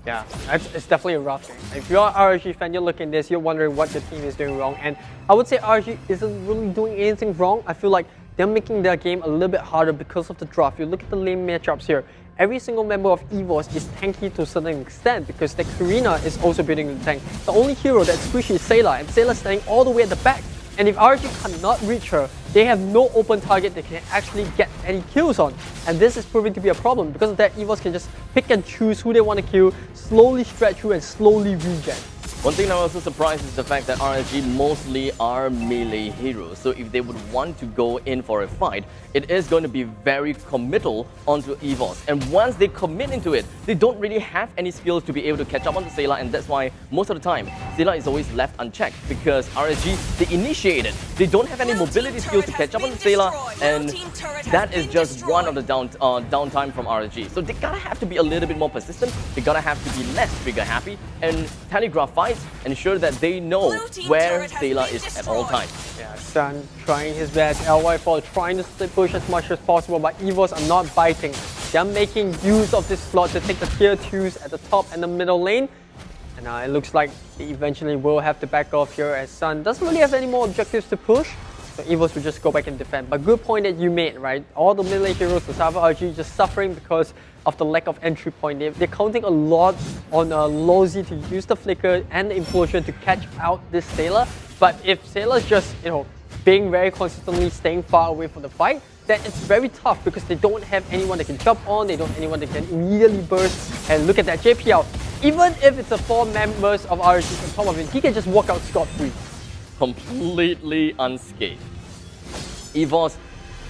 Yeah, it's definitely a rough game. If you're an RSG fan, you're looking at this, you're wondering what the team is doing wrong. And I would say RSG isn't really doing anything wrong. I feel like they're making their game a little bit harder because of the draft. You look at the lane matchups here. Every single member of EVOS is tanky to a certain extent because the Karina is also building the tank. The only hero that's squishy is Sayla, and Sayla's standing all the way at the back. And if RSG cannot reach her, they have no open target they can actually get any kills on. And this is proving to be a problem. Because of that, EVOS can just pick and choose who they want to kill, slowly stretch through and slowly regen. One thing I'm also surprised is the fact that RSG mostly are melee heroes. So if they would want to go in for a fight, it is going to be very committal onto EVOS. And once they commit into it, they don't really have any skills to be able to catch up onto Sayla, and that's why most of the time, Sayla is always left unchecked because RSG, they initiate it. They don't have any mobility skills to catch up onto Sayla, and that is just one of the downtime from RSG. So they gotta have to be a little bit more persistent, they gotta have to be less trigger happy, and telegraph fights, ensure that they know where Sayla is at all times. Yeah, Sun trying his best, LY4 trying to split push as much as possible, but EVOS are not biting. They're making use of this slot to take the tier 2s at the top and the middle lane. And it looks like they eventually will have to back off here as Sun doesn't really have any more objectives to push. So EVOS will just go back and defend. But good point that you made, right? All the middle lane heroes, the Sava RG, just suffering because of the lack of entry point. They're counting a lot on Lozi to use the flicker and the implosion to catch out this Sayla. But if Sayla's just, being very consistently staying far away from the fight, then it's very tough because they don't have anyone that can jump on, they don't have anyone that can immediately burst. And look at that JPL. Even if it's the 4 members of RSG on top of it, he can just walk out scot-free. Completely unscathed. EVOS,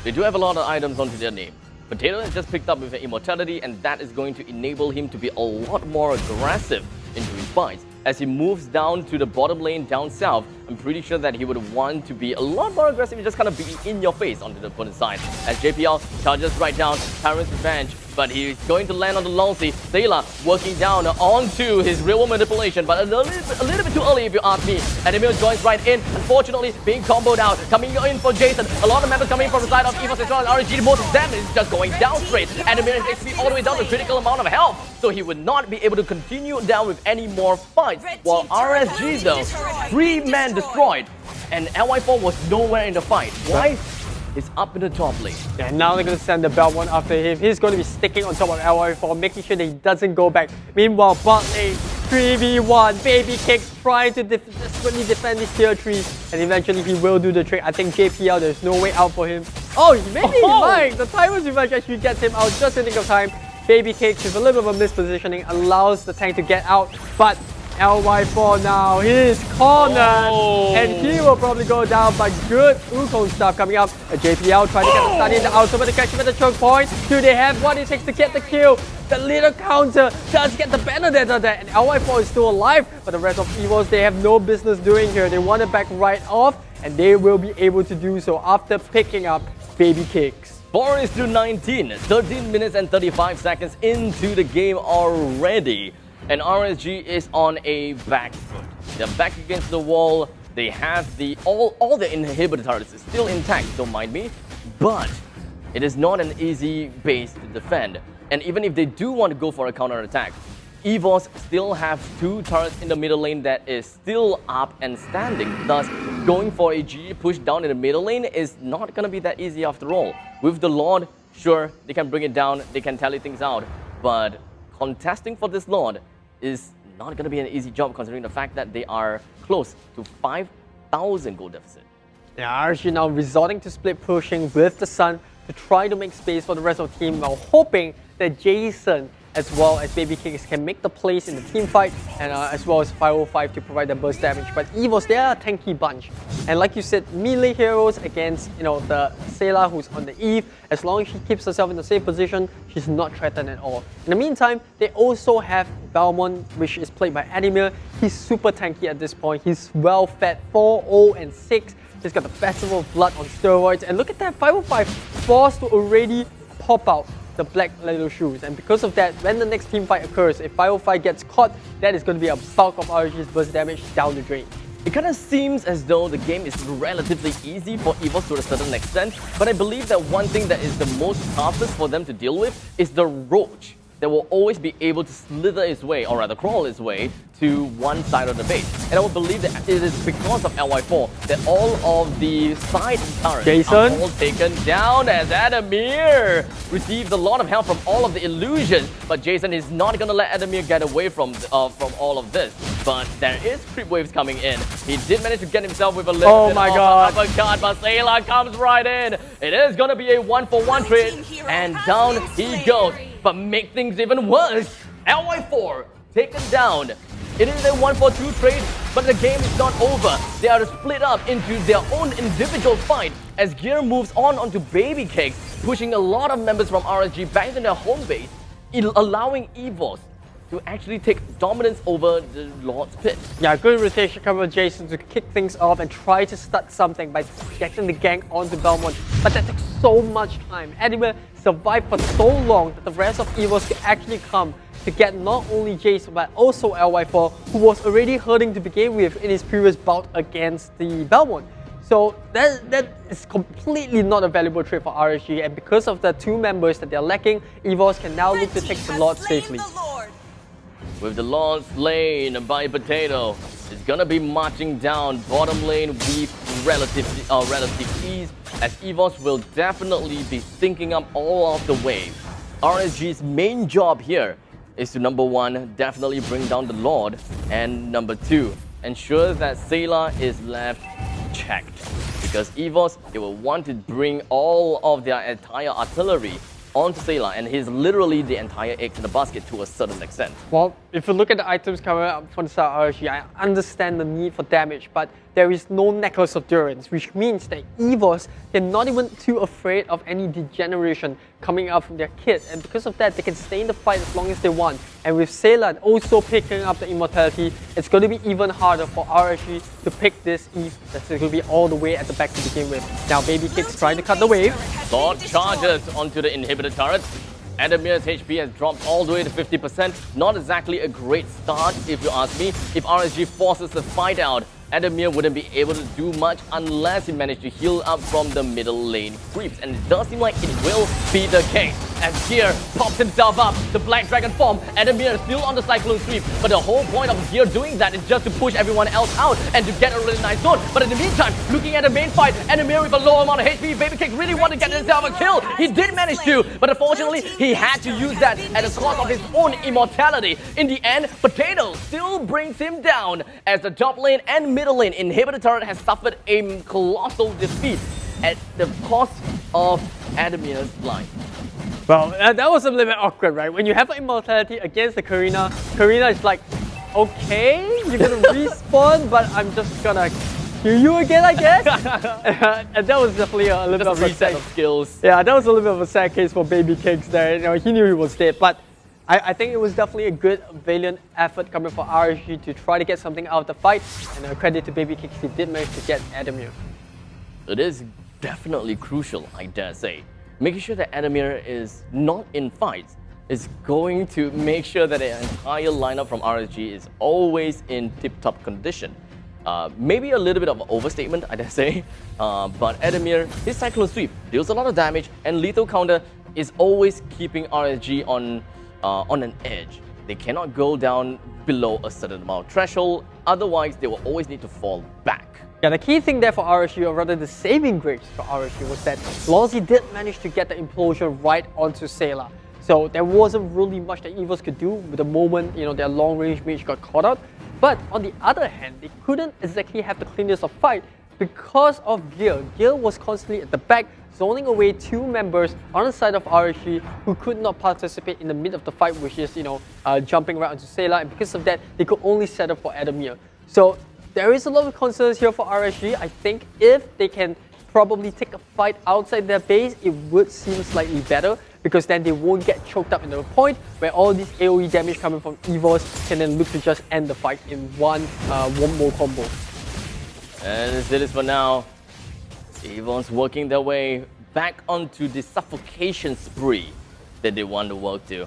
they do have a lot of items onto their name. Potato has just picked up with an immortality, and that is going to enable him to be a lot more aggressive into his fights. As he moves down to the bottom lane down south, I'm pretty sure that he would want to be a lot more aggressive and just kind of be in your face onto the opponent's side. As JPL charges right down, Tyrant's Revenge, but he's going to land on the Lulzy. Sayla working down onto his real world manipulation, but a little bit too early if you ask me. Adamir joins right in, unfortunately being comboed out. Coming in for Jason, a lot of members coming from the side of EVOS as well as RSG. Most of them is just going down straight. Adamir is XP all the way down to a critical amount of health, so he would not be able to continue down with any more fights. While RSG though, 3 men destroyed, and LY4 was nowhere in the fight. Why? He's up in the top lane. Yeah, now they're going to send the belt one after him. He's going to be sticking on top of LY4, making sure that he doesn't go back. Meanwhile, bot lane, 3v1, Baby Cakes trying to desperately defend his tier 3, and eventually he will do the trick. I think JPL, there's no way out for him. Oh, maybe he might! The Tyrant's Revenge actually gets him out just in the nick of time. Baby Cakes with a little bit of a mispositioning allows the tank to get out, but LY4 now, he's cornered, and he will probably go down, but good Wukong stuff coming up. A JPL trying to get the stun in the outside, but to catch him at the choke point. Do they have what it takes to get the kill? The little counter does get the benefit of that, and LY4 is still alive, but the rest of EVOS, they have no business doing here. They want it back right off, and they will be able to do so after picking up Baby Cakes. 4:19, 13 minutes and 35 seconds into the game already. And RSG is on a back foot. They're back against the wall. They have all the inhibitor turrets is still intact, don't mind me. But it is not an easy base to defend. And even if they do want to go for a counter attack, EVOS still have 2 turrets in the middle lane that is still up and standing. Thus, going for a GG push down in the middle lane is not going to be that easy after all. With the Lord, sure, they can bring it down, they can tally things out. But contesting for this Lord is not going to be an easy job considering the fact that they are close to 5,000 gold deficit. Yeah, RSG now resorting to split pushing with the Sun to try to make space for the rest of the team while hoping that Jason as well as Baby Kicks can make the plays in the team fight, and as well as 505 to provide the burst damage. But EVOS, they are a tanky bunch. And like you said, melee heroes against, the Sayla who's on the Eve, as long as she keeps herself in a safe position, she's not threatened at all. In the meantime, they also have Balmond, which is played by Ademir. He's super tanky at this point. He's well fed, 4, 0, and 6. He's got the Festival of Blood on steroids. And look at that, 505 forced to already pop out the black little shoes. And because of that, when the next team fight occurs, if 505 gets caught, that is going to be a bulk of RSG's burst damage down the drain. It kind of seems as though the game is relatively easy for EVOS to a certain extent, but I believe that one thing that is the most toughest for them to deal with is the Roach that will always be able to slither his way, or rather crawl his way, to one side of the base. And I would believe that it is because of LY4 that all of the side turrets are all taken down, as Ademir receives a lot of help from all of the illusions, but Jason is not going to let Ademir get away from all of this. But there is creep waves coming in. He did manage to get himself with a little bit of an uppercut, but Sayla comes right in. It is going to be a 1-for-1 trade, and down he goes. But make things even worse, LY4 taken down. It is a 1-for-2 trade, but the game is not over. They are split up into their own individual fight as Gear moves on onto Baby Cakes, pushing a lot of members from RSG back to their home base, allowing EVOS to actually take dominance over the Lord's Pit. Yeah, good rotation cover Jason to kick things off and try to start something by getting the gank onto Belmont. But that took so much time. Ademir survived for so long that the rest of EVOS could actually come to get not only Jason but also LY4, who was already hurting to begin with in his previous bout against the Belmont. So that is completely not a valuable trade for RSG, and because of the 2 members that they're lacking, EVOS can now look to take the Lord safely. With the Lord slain by Potato, it's gonna be marching down bottom lane with relative ease, as EVOS will definitely be syncing up all of the wave. RSG's main job here is to, number 1, definitely bring down the Lord, and number 2, ensure that Sayla is left checked. Because EVOS, they will want to bring all of their entire artillery onto Sayla, and he's literally the entire egg in the basket to a certain extent. Well, if you look at the items coming up from the side of RSG, I understand the need for damage, but there is no Necklace of Durance, which means that EVOS, they're not even too afraid of any degeneration coming out from their kit, and because of that, they can stay in the fight as long as they want. And with Sayla also picking up the immortality, it's going to be even harder for RSG to pick this Eve that's going to be all the way at the back to begin with. Now Baby Kicks trying to cut the wave. Lord charges onto the inhibitor turret. Adamir's HP has dropped all the way to 50%. Not exactly a great start, if you ask me. If RSG forces the fight out, Ademir wouldn't be able to do much unless he managed to heal up from the middle lane creeps. And it does seem like it will be the case. As Gear pops himself up, the Black Dragon form, Ademir is still on the Cyclone sweep. But the whole point of Gear doing that is just to push everyone else out and to get a really nice zone. But in the meantime, looking at the main fight, Ademir with a low amount of HP, Baby Kick really wanted to get himself a kill. He did manage to, but unfortunately, he had to use that at the cost of his own immortality. In the end, Potato still brings him down as the top lane and middle lane inhibitor turret has suffered a colossal defeat at the cost of Ademir's life. Well, that was a little bit awkward, right? When you have an immortality against the Karina, Karina is like, okay, you're gonna respawn, but I'm just gonna kill you again, I guess? And that was definitely a little bit of a sad skills. Yeah, that was a little bit of a sad case for Baby Cakes there. He knew he was dead, but I think it was definitely a good, valiant effort coming from RSG to try to get something out of the fight, and credit to Baby Kicks, he did manage to get Ademir. It is definitely crucial, I dare say. Making sure that Ademir is not in fights is going to make sure that the entire lineup from RSG is always in tip-top condition. Maybe a little bit of an overstatement, I dare say, but Ademir, his Cyclone Sweep deals a lot of damage, and lethal counter is always keeping RSG on an edge. They cannot go down below a certain amount of threshold, otherwise they will always need to fall back. Yeah, the key thing there for RSG, or rather the saving grace for RSG, was that Lawsy did manage to get the implosion right onto Sayla. So there wasn't really much that EVOS could do with the moment, their long-range mage got caught out. But on the other hand, they couldn't exactly have the cleanest of fight because of Gear. Gear was constantly at the back, zoning away 2 members on the side of RSG who could not participate in the mid of the fight, which is, jumping right onto Sayla, and because of that, they could only set up for Adamir. So there is a lot of concerns here for RSG. I think if they can probably take a fight outside their base, it would seem slightly better, because then they won't get choked up into a point where all this AoE damage coming from EVOS can then look to just end the fight in one more combo. And as it is for now, EVOS working their way back onto the suffocation spree that they want to work to.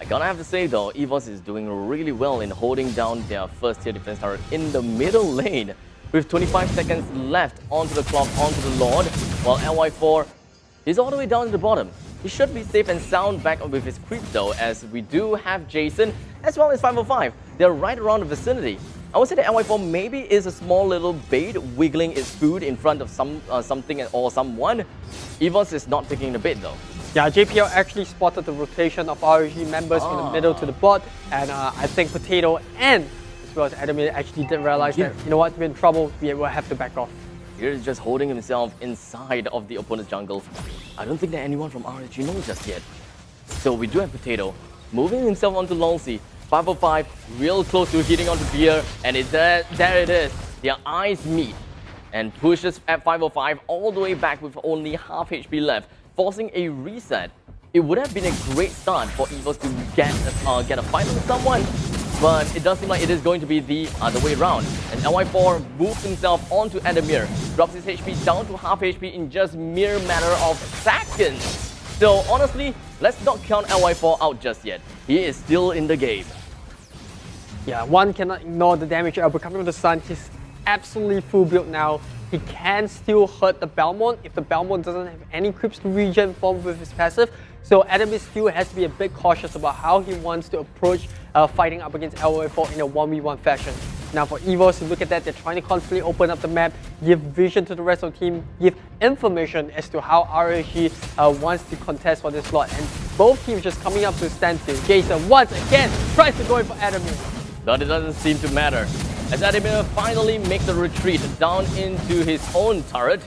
I gotta have to say though, EVOS is doing really well in holding down their first tier defense turret in the middle lane. With 25 seconds left onto the clock, onto the Lord, while LY4 is all the way down to the bottom. He should be safe and sound back with his creep though, as we do have Jason as well as 505. They're right around the vicinity. I would say that LY4 maybe is a small little bait wiggling its food in front of something or someone. EVOS is not taking the bait though. Yeah, JPL actually spotted the rotation of RSG members from the middle to the bot, and I think Potato and as well as Adamir actually did realize that, you know what, we're in trouble, we will have to back off. He's just holding himself inside of the opponent's jungle. I don't think that anyone from RSG knows just yet. So we do have Potato moving himself onto Longsi. 505 real close to hitting onto Beer, and there it is. Their eyes meet and pushes at 505 all the way back with only half HP left, forcing a reset. It would have been a great start for EVOS to get a fight with someone, but it does seem like it is going to be the other way around. And LY4 moves himself onto Adamir, drops his HP down to half HP in just mere matter of seconds. So honestly, let's not count LY4 out just yet. He is still in the game. Yeah, one cannot ignore the damage output coming from the Sun. He's absolutely full build now. He can still hurt the Belmont if the Belmont doesn't have any creeps to regen form with his passive. So Adamir still has to be a bit cautious about how he wants to approach fighting up against LY4 in a 1v1 fashion. Now for EVOS, look at that, they're trying to constantly open up the map, give vision to the rest of the team, give information as to how RSG wants to contest for this slot. And both teams just coming up to a standstill. Jason once again tries to go in for Adamir. But it doesn't seem to matter, as Adamir finally makes a retreat down into his own turret.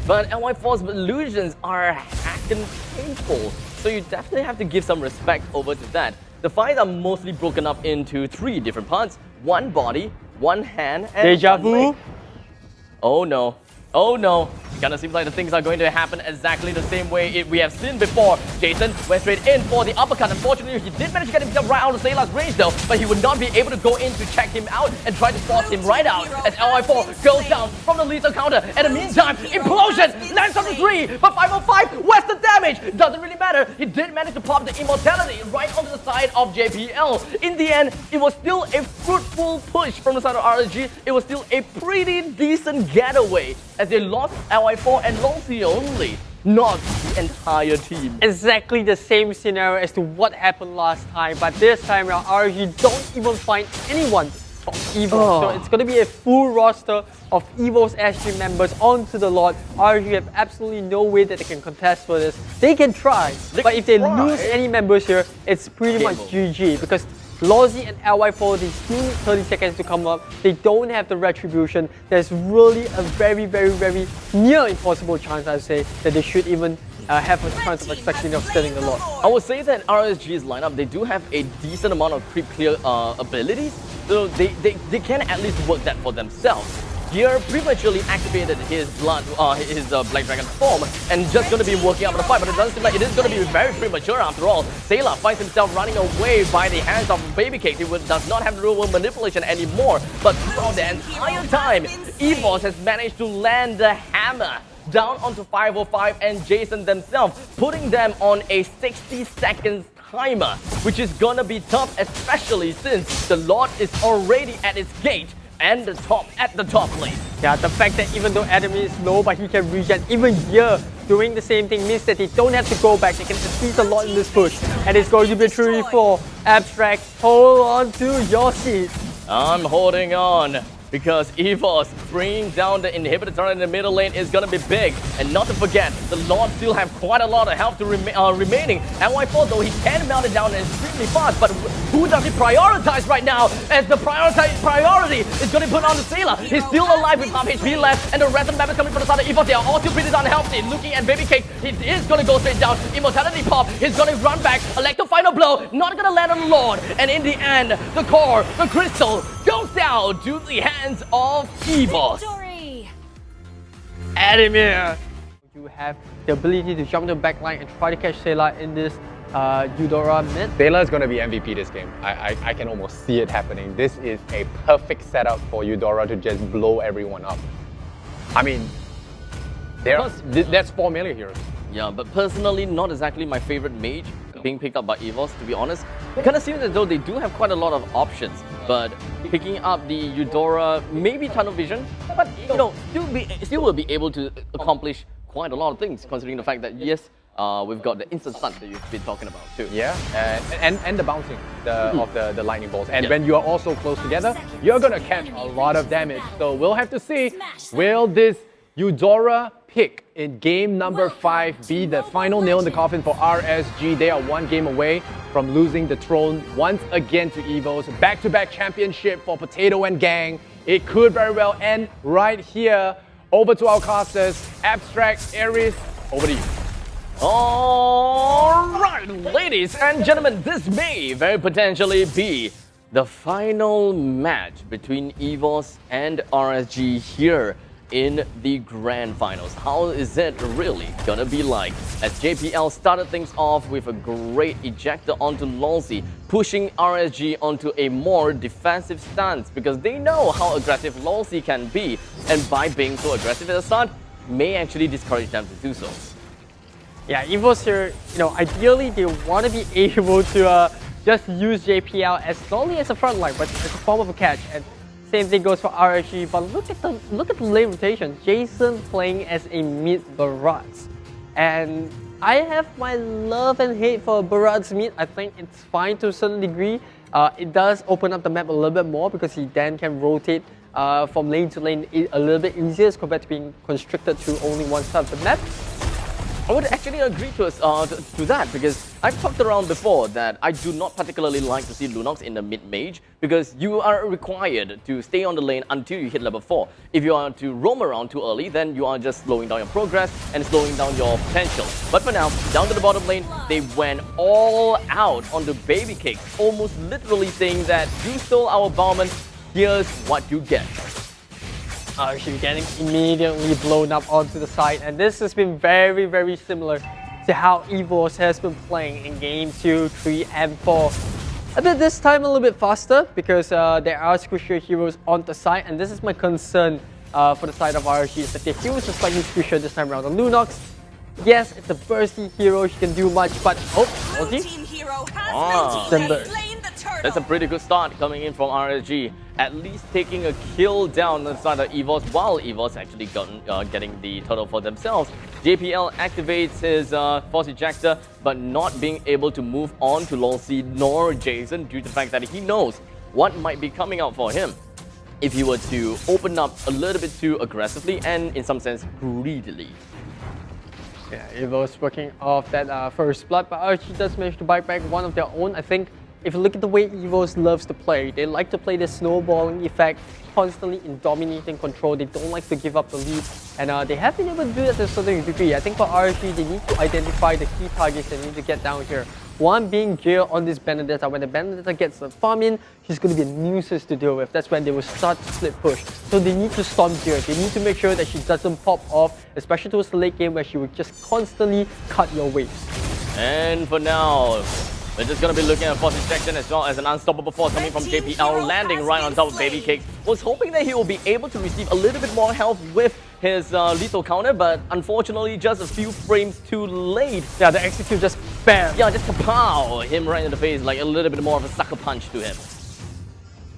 But LY4's illusions are hacking painful, so you definitely have to give some respect over to that. The fights are mostly broken up into 3 different parts: one body, one hand, and Deja one vu. leg. Oh no. Oh no. It kind of seems like the things are going to happen exactly the same way we have seen before. Jason went straight in for the uppercut. Unfortunately, he did manage to get himself right out of Sayla's range though, but he would not be able to go in to check him out and try to force him right out as LY4 goes down from the lethal counter. In the meantime, implosion lands on the 3, but 505, where's the damage? Doesn't really matter. He did manage to pop the immortality right onto the side of JPL. In the end, it was still a fruitful push from the side of RSG. It was still a pretty decent getaway, as they lost LY4 and Longsi only, not the entire team. Exactly the same scenario as to what happened last time, but this time around RSG don't even find anyone from EVOS. So it's going to be a full roster of EVOS SG members onto the lot. RSG have absolutely no way that they can contest for this. They can try, but if they lose any members here, it's pretty much GG, because Lozzy and LY4, they still need 30 seconds to come up. They don't have the retribution. There's really a very near impossible chance, I'd say, that they should even have a chance of succeeding of stealing the lot. I would say that RSG's lineup, they do have a decent amount of creep clear abilities, so they can at least work that for themselves. Gear prematurely activated his Black Dragon form and just going to be working out the fight, but it doesn't seem like it is going to be very premature after all. Sayla finds himself running away by the hands of Baby Cake. He does not have the real world manipulation anymore, but throughout the entire time, EVOS has managed to land the hammer down onto 505 and Jason themselves, putting them on a 60 seconds timer, which is gonna be tough, especially since the Lord is already at its gate and the top lane. Yeah, the fact that even though Adamir is low, but he can regen even here, doing the same thing means that they don't have to go back. They can defeat a lot in this push. And it's going to be 3-4. Abstract, hold on to your seat. I'm holding on. because EVOS bringing down the inhibitor turret in the middle lane is going to be big. And not to forget, the Lord still have quite a lot of health to remaining. MY4 though, he can melt it down extremely fast, but who does he prioritize right now? As the priority is going to put on the Sailor. He's still alive with half HP left, and the rest of the map is coming from the side of EVOS. They are all still pretty unhealthy. Looking at Baby Cake, he is going to go straight down. Immortality pop, he's going to run back. Electro final blow, not going to land on the Lord. And in the end, the core, the crystal, goes down to the hands of EVOS. Adamir, you have the ability to jump to the back line and try to catch Sailor in this Eudora mid. Sailor is going to be MVP this game. I can almost see it happening. This is a perfect setup for Eudora to just blow everyone up. I mean, that's 4 melee heroes. Yeah, but personally, not exactly my favorite mage being picked up by EVOS, to be honest. It kind of seems as though they do have quite a lot of options, but picking up the Eudora, maybe tunnel vision, but you know, still will be able to accomplish quite a lot of things, considering the fact that yes, we've got the instant stun that you've been talking about too. Yeah, and the bouncing of the lightning bolts. And when you are all so close together, you're gonna catch a lot of damage. So we'll have to see, will this Eudora pick in game number 5 be the final nail in the coffin for RSG? They are 1 game away from losing the throne once again to EVOS. Back-to-back championship for Potato and Gang. It could very well end right here. Over to our casters, Abstract, Aries, over to you. Alright, ladies and gentlemen, this may very potentially be the final match between EVOS and RSG here in the grand finals. How is it really gonna be like? As JPL started things off with a great ejector onto Lolzy, pushing RSG onto a more defensive stance because they know how aggressive Lolzy can be, and by being so aggressive at the start, may actually discourage them to do so. Yeah, EVOS here, you know, ideally they want to be able to just use JPL as not only as a front line, but as a form of a catch. And same thing goes for RSG, but look at the lane rotation. Jason playing as a mid Barats. And I have my love and hate for Barats mid. I think it's fine to a certain degree. It does open up the map a little bit more because he then can rotate from lane to lane a little bit easier as compared to being constricted to only one side of the map. I would actually agree to that because I've talked around before that I do not particularly like to see Lunox in the mid-mage because you are required to stay on the lane until you hit level 4. If you are to roam around too early, then you are just slowing down your progress and slowing down your potential. But for now, down to the bottom lane, they went all out on the Baby Cake, almost literally saying that you stole our Bowman, here's what you get. She's getting immediately blown up onto the side, and this has been very, very similar to how EVOS has been playing in game 2, 3, and 4. I bet this time a little bit faster because there are squishier heroes on the side, and this is my concern for the side of RSG, is that the heroes are slightly squishier this time around. The Lunox, yes, it's a bursty hero, she can do much, but that's a pretty good start coming in from RSG. At least taking a kill down on the side of EVOS, while EVOS actually getting the turtle for themselves. JPL activates his force ejector, but not being able to move on to Lolzy nor Jason due to the fact that he knows what might be coming out for him if he were to open up a little bit too aggressively and in some sense greedily. Yeah, EVOS working off that first blood, but RSG does manage to bite back one of their own. I think if you look at the way EVOS loves to play, they like to play the snowballing effect, constantly in dominating control. They don't like to give up the lead, and they have been able to do that to a certain degree. I think for RSG, they need to identify the key targets they need to get down here. One being Jail on this Benedetta. When the Benedetta gets the farm in, she's going to be a nuisance to deal with. That's when they will start to split push. So they need to storm Jail. They need to make sure that she doesn't pop off, especially towards the late game where she will just constantly cut your waves. And for now, we're just going to be looking at force ejection as well as an unstoppable force coming from JPL, landing right on top of Baby Cake. Was hoping that he will be able to receive a little bit more health with his lethal counter, but unfortunately just a few frames too late. Yeah, the execute just bam. Yeah, just kapow him right in the face, like a little bit more of a sucker punch to him.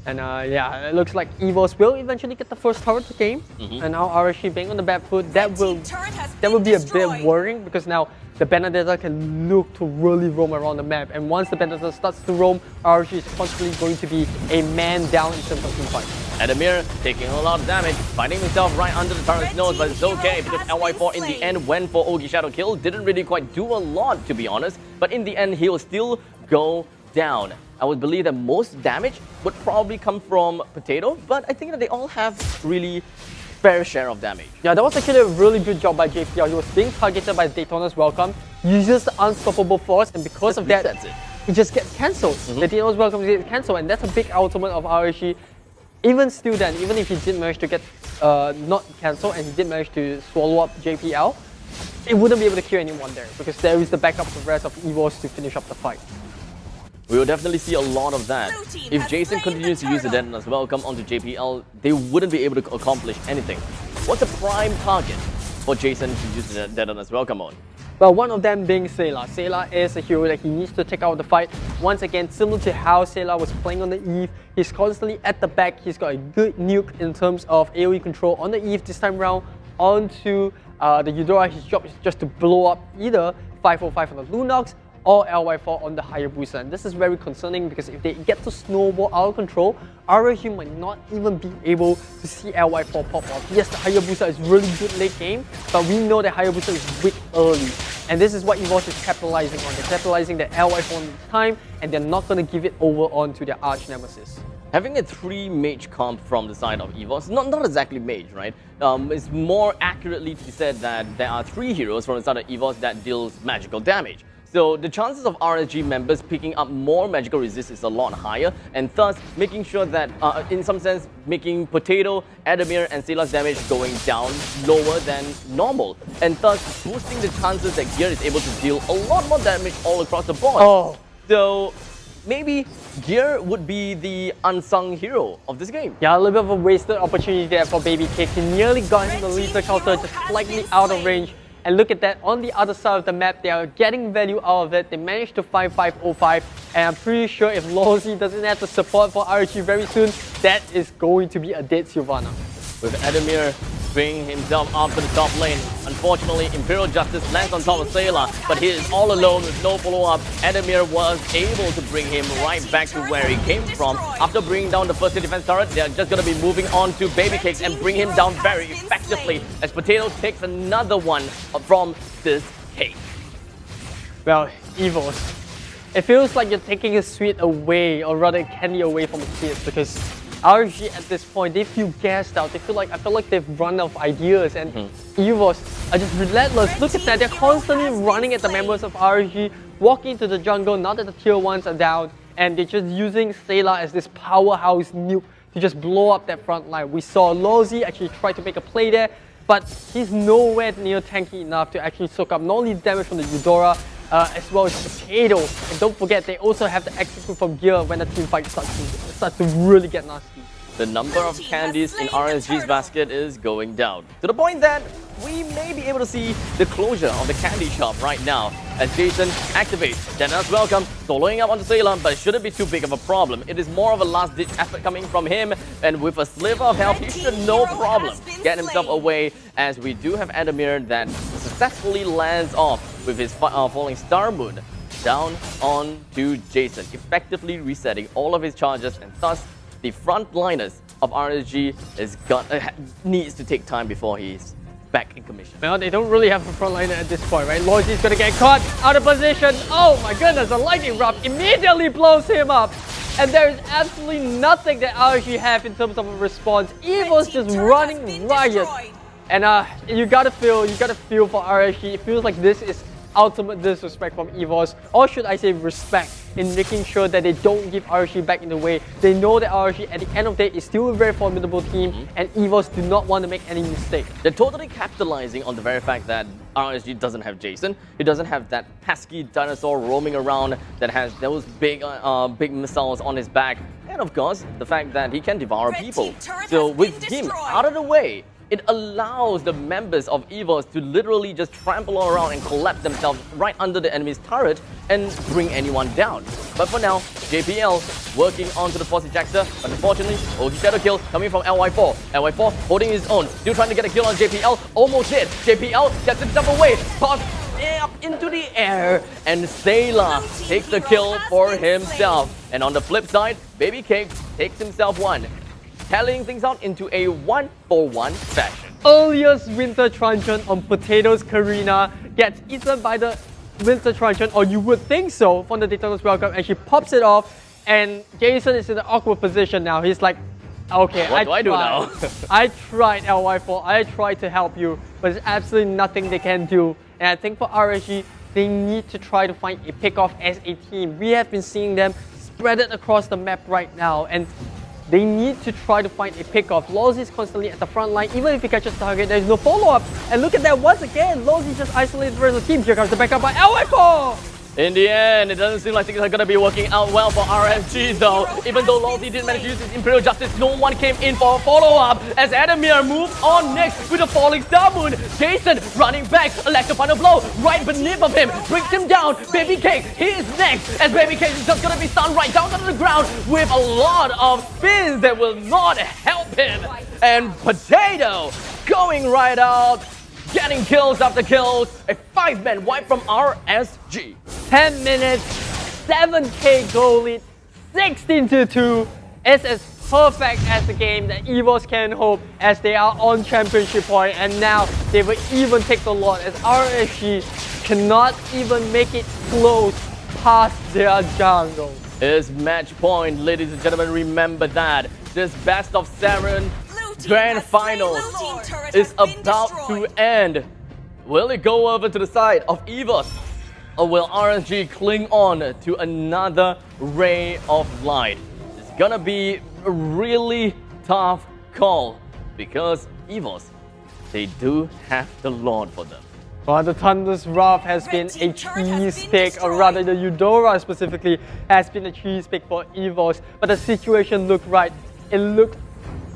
And yeah, it looks like EVOS will eventually get the first tower of the game. And now RSG being on the back foot, that will be a bit worrying because now the Benedetta can look to really roam around the map. And once the Benedetta starts to roam, RSG is constantly going to be a man down in terms of team fight. Adamir taking a lot of damage, finding himself right under the turret's nose, but it's okay because LY4 in the end went for Ogi Shadow kill. Didn't really quite do a lot, to be honest, but in the end he will still go down. I would believe that most damage would probably come from Potato, but I think that they all have really fair share of damage. Yeah, that was actually a really good job by JPL. He was being targeted by Daytona's Welcome, uses the Unstoppable Force, and because of that, it just gets cancelled. The Daytona's Welcome gets cancelled, and that's a big ultimate of RSG. Even still then, even if he did manage to get not cancelled and he did manage to swallow up JPL, it wouldn't be able to kill anyone there because there is the backup of the rest of EVOS to finish up the fight. We will definitely see a lot of that. If Jason continues to use the Detona's Welcome onto JPL, they wouldn't be able to accomplish anything. What's a prime target for Jason to use the Detona's Welcome on? Well, one of them being Sayla. Sayla is a hero that he needs to take out the fight. Once again, similar to how Sayla was playing on the Eve, he's constantly at the back. He's got a good nuke in terms of AoE control on the Eve this time around onto the Eudora. His job is just to blow up either 505 on the Lunox or LY4 on the Hayabusa. And this is very concerning because if they get to snowball out of control, RSG might not even be able to see LY4 pop off. Yes, the Hayabusa is really good late game, but we know that Hayabusa is weak early. And this is what EVOS is capitalizing on. They're capitalizing the LY4 on time, and they're not going to give it over onto their arch nemesis. Having a 3 mage comp from the side of EVOS, not exactly mage, right? It's more accurately to be said that there are 3 heroes from the side of EVOS that deals magical damage. So the chances of RSG members picking up more magical resist is a lot higher, and thus making sure that, in some sense, making Potato, Adamir, and Sayla's damage going down lower than normal, and thus boosting the chances that Gear is able to deal a lot more damage all across the board. Oh. So maybe Gear would be the unsung hero of this game. Yeah, a little bit of a wasted opportunity there for Baby Cake. He nearly got him the lethal counter, just slightly out of range. And look at that, on the other side of the map, they are getting value out of it. They managed to find 505, and I'm pretty sure if Lozi doesn't have the support for RSG very soon, that is going to be a dead Sylvana. With Adamir bringing himself up to the top lane. Unfortunately, Imperial Justice lands on top of Sayla, but he is all alone with no follow-up. Adamir was able to bring him right back to where he came from. After bringing down the first defense turret, they're just going to be moving on to Baby Cakes and bring him down very effectively as Potato takes another one from this cake. Well, EVOS, it feels like you're taking a sweet away, or rather candy away from the kids, because RSG at this point, they feel gassed out. I feel like they've run out of ideas, and EVOS are just relentless. Look at that, they're constantly running at the members of RSG, walking into the jungle now that the tier 1s are down, and they're just using Sayla as this powerhouse nuke to just blow up that front line. We saw Lozi actually try to make a play there, but he's nowhere near tanky enough to actually soak up not only damage from the Eudora, as well as Potato. And don't forget, they also have the execute from Gear when the team fight starts to really get nasty. The number of candies in RSG's basket is going down, to the point that we may be able to see the closure of the candy shop right now as Jason activates Detona's Welcome, soloing up onto Sayla, but it shouldn't be too big of a problem. It is more of a last-ditch effort coming from him, and with a sliver of health, he should no problem get himself away, as we do have Adamir that successfully lands off with his falling Star Moon down onto Jason, effectively resetting all of his charges, and thus the frontliners of RSG needs to take time before he's back in commission. Well, they don't really have a frontliner at this point, right? Lozi's gonna get caught out of position. Oh my goodness, a lightning rod immediately blows him up. And there is absolutely nothing that RSG have in terms of a response. EVO's just running riot. And you gotta feel for RSG. It feels like this is ultimate disrespect from EVOS, or should I say respect, in making sure that they don't give RSG back in the way. They know that RSG at the end of the day is still a very formidable team, and EVOS do not want to make any mistake. They're totally capitalizing on the very fact that RSG doesn't have Jason. He doesn't have that pesky dinosaur roaming around that has those big missiles on his back, and of course the fact that he can devour people. So with him out of the way, it allows the members of EVOS to literally just trample all around and collapse themselves right under the enemy's turret and bring anyone down. But for now, JPL working onto the force ejector, but unfortunately, Ogi Shadow kill coming from LY4. LY4 holding his own, still trying to get a kill on JPL, almost hit. JPL gets himself away, tossed up into the air, and Sayla takes the kill for himself. And on the flip side, Baby Cake takes himself one. tallying things out into a 1-for-1 fashion. Earliest Winter Truncheon on Potatoes Karina gets eaten by the Winter Truncheon, or you would think so, from the Daytona's Welcome, and she pops it off, and Jason is in an awkward position now. He's like, okay, What do I do now? I tried LY4, I tried to help you, but there's absolutely nothing they can do. And I think for RSG, they need to try to find a pick-off as a team. We have been seeing them spread it across the map right now, and they need to try to find a pick-off. Lozzy is constantly at the front line. Even if he catches the target, there's no follow-up. And look at that once again. Lozzy just isolated the rest of the team. Here comes the backup by LY4! In the end, it doesn't seem like things are going to be working out well for RSG though. Even though Lozzy did manage to use his Imperial Justice, no one came in for a follow-up as Adamir moves on next with a falling Star Moon. Jason running back, electric final blow right beneath of him, brings him down. Baby Cake, he is next as Baby Cake is just going to be stunned right down to the ground with a lot of spins that will not help him. And Potato going right out, getting kills after kills. A 5-man wipe from RSG. 10 minutes, 7k goal lead, 16-2. It's as perfect as the game that EVOS can hope as they are on championship point, and now they will even take the lot as RSG cannot even make it close past their jungle. It's match point, ladies and gentlemen, remember that. This best of 7 grand final is about to end. Will it go over to the side of EVOS? Or will RSG cling on to another ray of light? It's gonna be a really tough call because EVOS, they do have the Lord for them. Well, the Thunder's Wrath has been a cheese pick, or rather the Eudora specifically has been a cheese pick for EVOS. But the situation looked right. It looked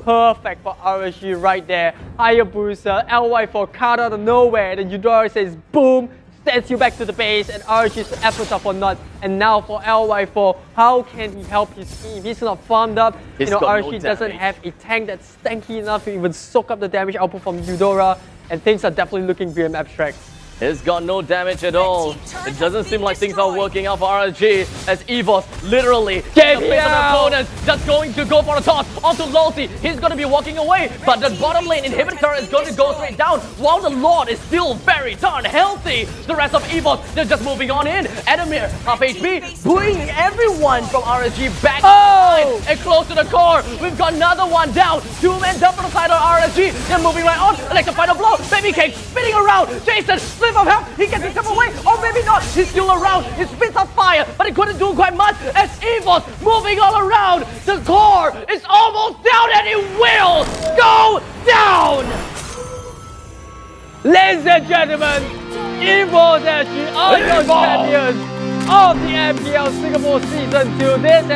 perfect for RSG right there. Hayabusa, LY4 cut out of nowhere. The Eudora says boom, sends you back to the base, and RSG's efforts are for naught. And now for LY4, how can he help his team? He's not farmed up. RSG doesn't have a tank that's tanky enough to even soak up the damage output from Eudora, and things are definitely looking grim abstract. It's got no damage at all. It doesn't seem like things are working out for RSG as EVOS literally Get the opponent just going to go for a toss onto Lozzy. He's going to be walking away, but the bottom lane inhibitor is going to go straight down while the Lord is still very darn healthy. The rest of EVOS, they're just moving on in. Adamir, half HP, bringing everyone from RSG back inside and close to the core. We've got another one down. 2 men down from the side of RSG. They're moving right on. Electric final blow. Baby Cake spinning around. Jason, slip of health. He gets himself away, or maybe not. He's still around. He spits on fire, but he couldn't do quite much as EVOS moving all around. The core is almost down, and it will go down. Ladies and gentlemen, EVOS actually are your champions of the MPL Singapore Season 2. This